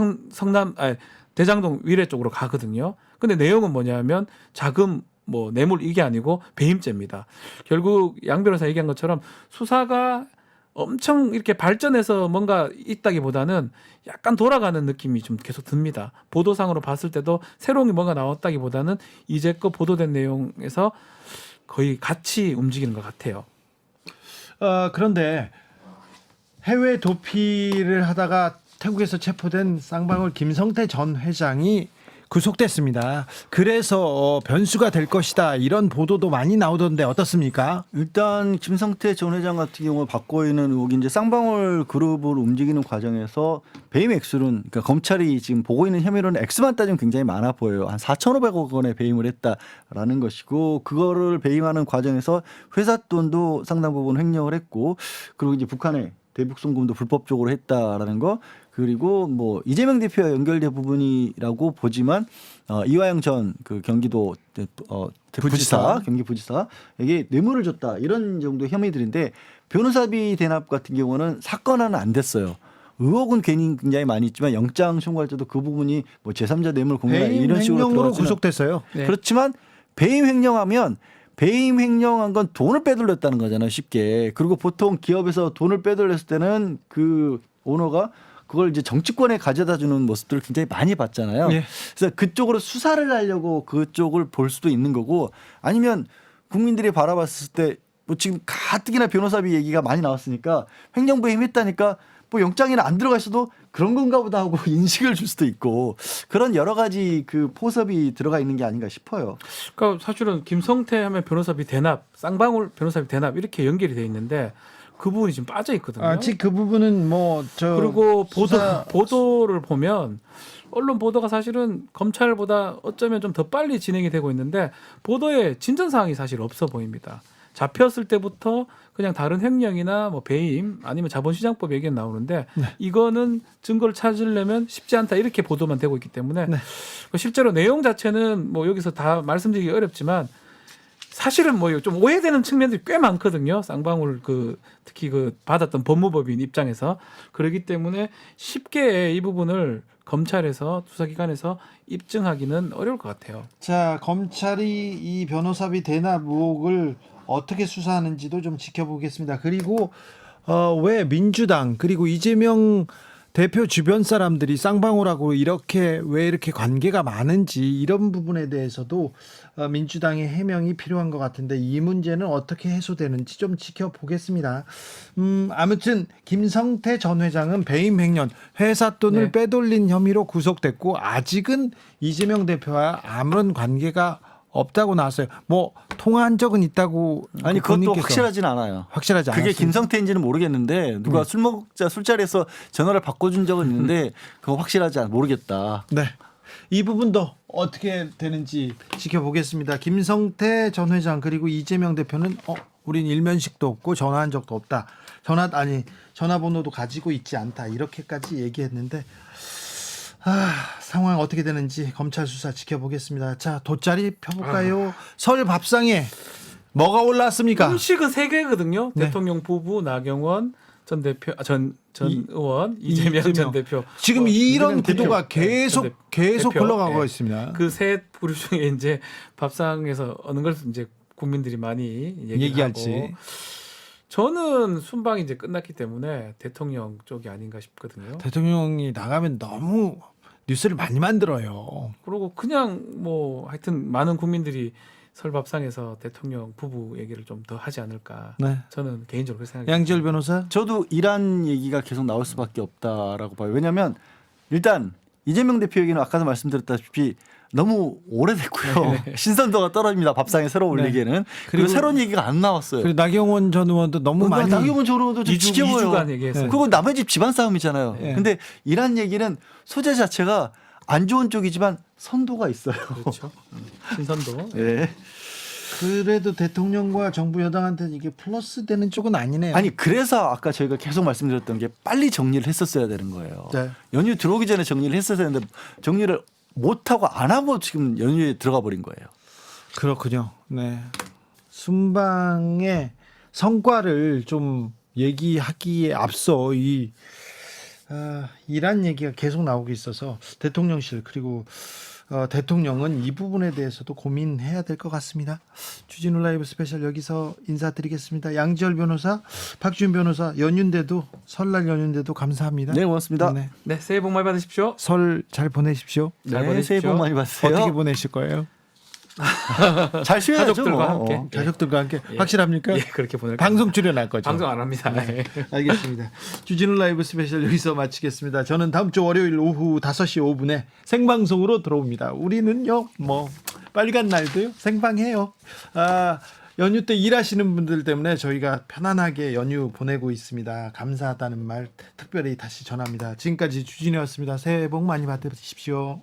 대장동 위례 쪽으로 가거든요. 근데 내용은 뭐냐면 자금 뭐 뇌물 이게 아니고 배임죄입니다. 결국 양 변호사 얘기한 것처럼 수사가 엄청 이렇게 발전해서 뭔가 있다기보다는 약간 돌아가는 느낌이 좀 계속 듭니다. 보도상으로 봤을 때도 새로운 게 뭔가 나왔다기보다는 이제껏 보도된 내용에서 거의 같이 움직이는 것 같아요. 그런데 해외 도피를 하다가 태국에서 체포된 쌍방울 김성태 전 회장이 구속됐습니다. 그래서 변수가 될 것이다 이런 보도도 많이 나오던데 어떻습니까? 일단 김성태 전 회장 같은 경우 받고 있는 의혹이 이제 쌍방울 그룹을 움직이는 과정에서 배임 액수는 그러니까 검찰이 지금 보고 있는 혐의로는 액수만 따지면 굉장히 많아 보여요. 한 4,500억 원의 배임을 했다라는 것이고 그거를 배임하는 과정에서 회사 돈도 상당 부분 횡령을 했고 그리고 이제 북한에 대북 송금도 불법적으로 했다라는 거 그리고 뭐 이재명 대표와 연결된 부분이라고 보지만 이화영 전 그 경기도 부지사 경기부지사에게 뇌물을 줬다 이런 정도 혐의들인데 변호사비 대납 같은 경우는 사건화는 안 됐어요. 의혹은 굉장히 많이 있지만 영장 청구할 때도 그 부분이 뭐 제3자 뇌물 공여 이런 식으로 횡령으로 들어가지는 구속됐어요. 네. 그렇지만 배임 횡령하면 배임 횡령한 건 돈을 빼돌렸다는 거잖아요, 쉽게. 그리고 보통 기업에서 돈을 빼돌렸을 때는 그 오너가 그걸 이제 정치권에 가져다 주는 모습들을 굉장히 많이 봤잖아요. 예. 그래서 그쪽으로 수사를 하려고 그쪽을 볼 수도 있는 거고 아니면 국민들이 바라봤을 때 뭐 지금 가뜩이나 변호사비 얘기가 많이 나왔으니까 횡령배임 했다니까 뭐 영장에는 안 들어가 있어도 그런 건가 보다 하고 인식을 줄 수도 있고 그런 여러 가지 그 포섭이 들어가 있는 게 아닌가 싶어요. 그러니까 사실은 김성태 하면 변호사비 대납, 쌍방울 변호사비 대납 이렇게 연결이 돼 있는데 그 부분이 지금 빠져 있거든요. 아직 그 부분은 뭐 저 그리고 수사- 보도를 보면 언론 보도가 사실은 검찰보다 어쩌면 좀 더 빨리 진행이 되고 있는데 보도에 진전 사항이 사실 없어 보입니다. 잡혔을 때부터 그냥 다른 횡령이나 뭐 배임 아니면 자본시장법 얘기가 나오는데 이거는 증거를 찾으려면 쉽지 않다 이렇게 보도만 되고 있기 때문에 실제로 내용 자체는 뭐 여기서 다 말씀드리기 어렵지만 사실은 뭐 좀 오해되는 측면들이 꽤 많거든요. 쌍방울 특히 받았던 법무법인 입장에서 그렇기 때문에 쉽게 이 부분을 검찰에서 수사기관에서 입증하기는 어려울 것 같아요. 자, 검찰이 이 변호사비 대납 의혹을 어떻게 수사하는지도 좀 지켜보겠습니다. 그리고 왜 민주당 그리고 이재명 대표 주변 사람들이 쌍방울하고 왜 이렇게 관계가 많은지 이런 부분에 대해서도 민주당의 해명이 필요한 것 같은데 이 문제는 어떻게 해소되는지 좀 지켜보겠습니다. 아무튼 김성태 전 회장은 배임 횡령, 회사 돈을 빼돌린 혐의로 구속됐고 아직은 이재명 대표와 아무런 관계가 없다고 나왔어요. 뭐 통화한 적은 있다고 아니 그것도 본인께서 확실하진 않아요. 확실하지 않아요. 그게 김성태인지는 모르겠는데 누가 술 먹자 술자리에서 전화를 바꿔준 적은 있는데 그거 모르겠다. 네. 이 부분도 어떻게 되는지 지켜보겠습니다. 김성태 전 회장 그리고 이재명 대표는 우린 일면식도 없고 전화한 적도 없다. 전화번호도 가지고 있지 않다. 이렇게까지 얘기했는데 상황 어떻게 되는지 검찰 수사 지켜보겠습니다. 자, 돗자리 펴볼까요? 설 밥상에 뭐가 올랐습니까? 음식은 3개거든요. 네. 대통령 부부 나경원 전 대표 전 의원 이재명 전 대표. 지금 이런 대표. 구도가 계속 대표. 흘러가고 네. 있습니다. 그 세 그룹 중에 이제 밥상에서 어느 걸 이제 국민들이 많이 얘기할지. 얘기하고 저는 순방이 이제 끝났기 때문에 대통령 쪽이 아닌가 싶거든요. 대통령이 나가면 너무 뉴스를 많이 만들어요. 그리고 그냥 뭐 하여튼 많은 국민들이 설 밥상에서 대통령 부부 얘기를 좀 더 하지 않을까. 네. 저는 개인적으로 그렇게 생각합니다. 양지열 변호사. 저도 이란 얘기가 계속 나올 수밖에 없다라고 봐요. 왜냐하면 일단 이재명 대표 얘기는 아까도 말씀드렸다시피 너무 오래됐고요. 신선도가 떨어집니다. 밥상에 새로 올리기에는. 그리고 새로운 얘기가 안 나왔어요. 그리고 나경원 전 의원도 너무 많이 나경원 전 의원도 좀 2주, 지겨워요. 2주간 얘기했어요. 그거 남의 집 집안 싸움이잖아요. 네. 근데 이란 얘기는 소재 자체가 안 좋은 쪽이지만 선도가 있어요. 그렇죠. 신선도. 네. 그래도 대통령과 정부 여당한테는 이게 플러스 되는 쪽은 아니네요. 아니 그래서 아까 저희가 계속 말씀드렸던 게 빨리 정리를 했었어야 되는 거예요. 네. 연휴 들어오기 전에 정리를 했어야 되는데 정리를 못하고 안 하고 지금 연휴에 들어가 버린 거예요. 그렇군요. 네. 순방의 성과를 좀 얘기하기에 앞서 이란 얘기가 계속 나오고 있어서 대통령실 그리고 대통령은 이 부분에 대해서도 고민해야 될 것 같습니다. 주진우 라이브 스페셜 여기서 인사드리겠습니다. 양지열 변호사, 박주인 변호사 연휴인데도 설날 연휴인데도 감사합니다. 네, 고맙습니다. 네. 네, 새해 복 많이 받으십시오. 설 잘 보내십시오. 잘 네, 새해 보내십시오. 복 많이 받으세요. 어떻게 보내실 거예요? 잘 쉬어야죠. 가족들과 뭐. 함께. 예. 가족들과 함께 확실합니까? 예, 그렇게 보낼 방송 출연할 거죠. 방송 안 합니다. 네. 알겠습니다. 주진우 라이브 스페셜 여기서 마치겠습니다. 저는 다음 주 월요일 오후 5시 5분에 생방송으로 들어옵니다. 우리는요, 빨간 날도요, 생방해요. 연휴 때 일하시는 분들 때문에 저희가 편안하게 연휴 보내고 있습니다. 감사하다는 말 특별히 다시 전합니다. 지금까지 주진우였습니다. 새해 복 많이 받으십시오.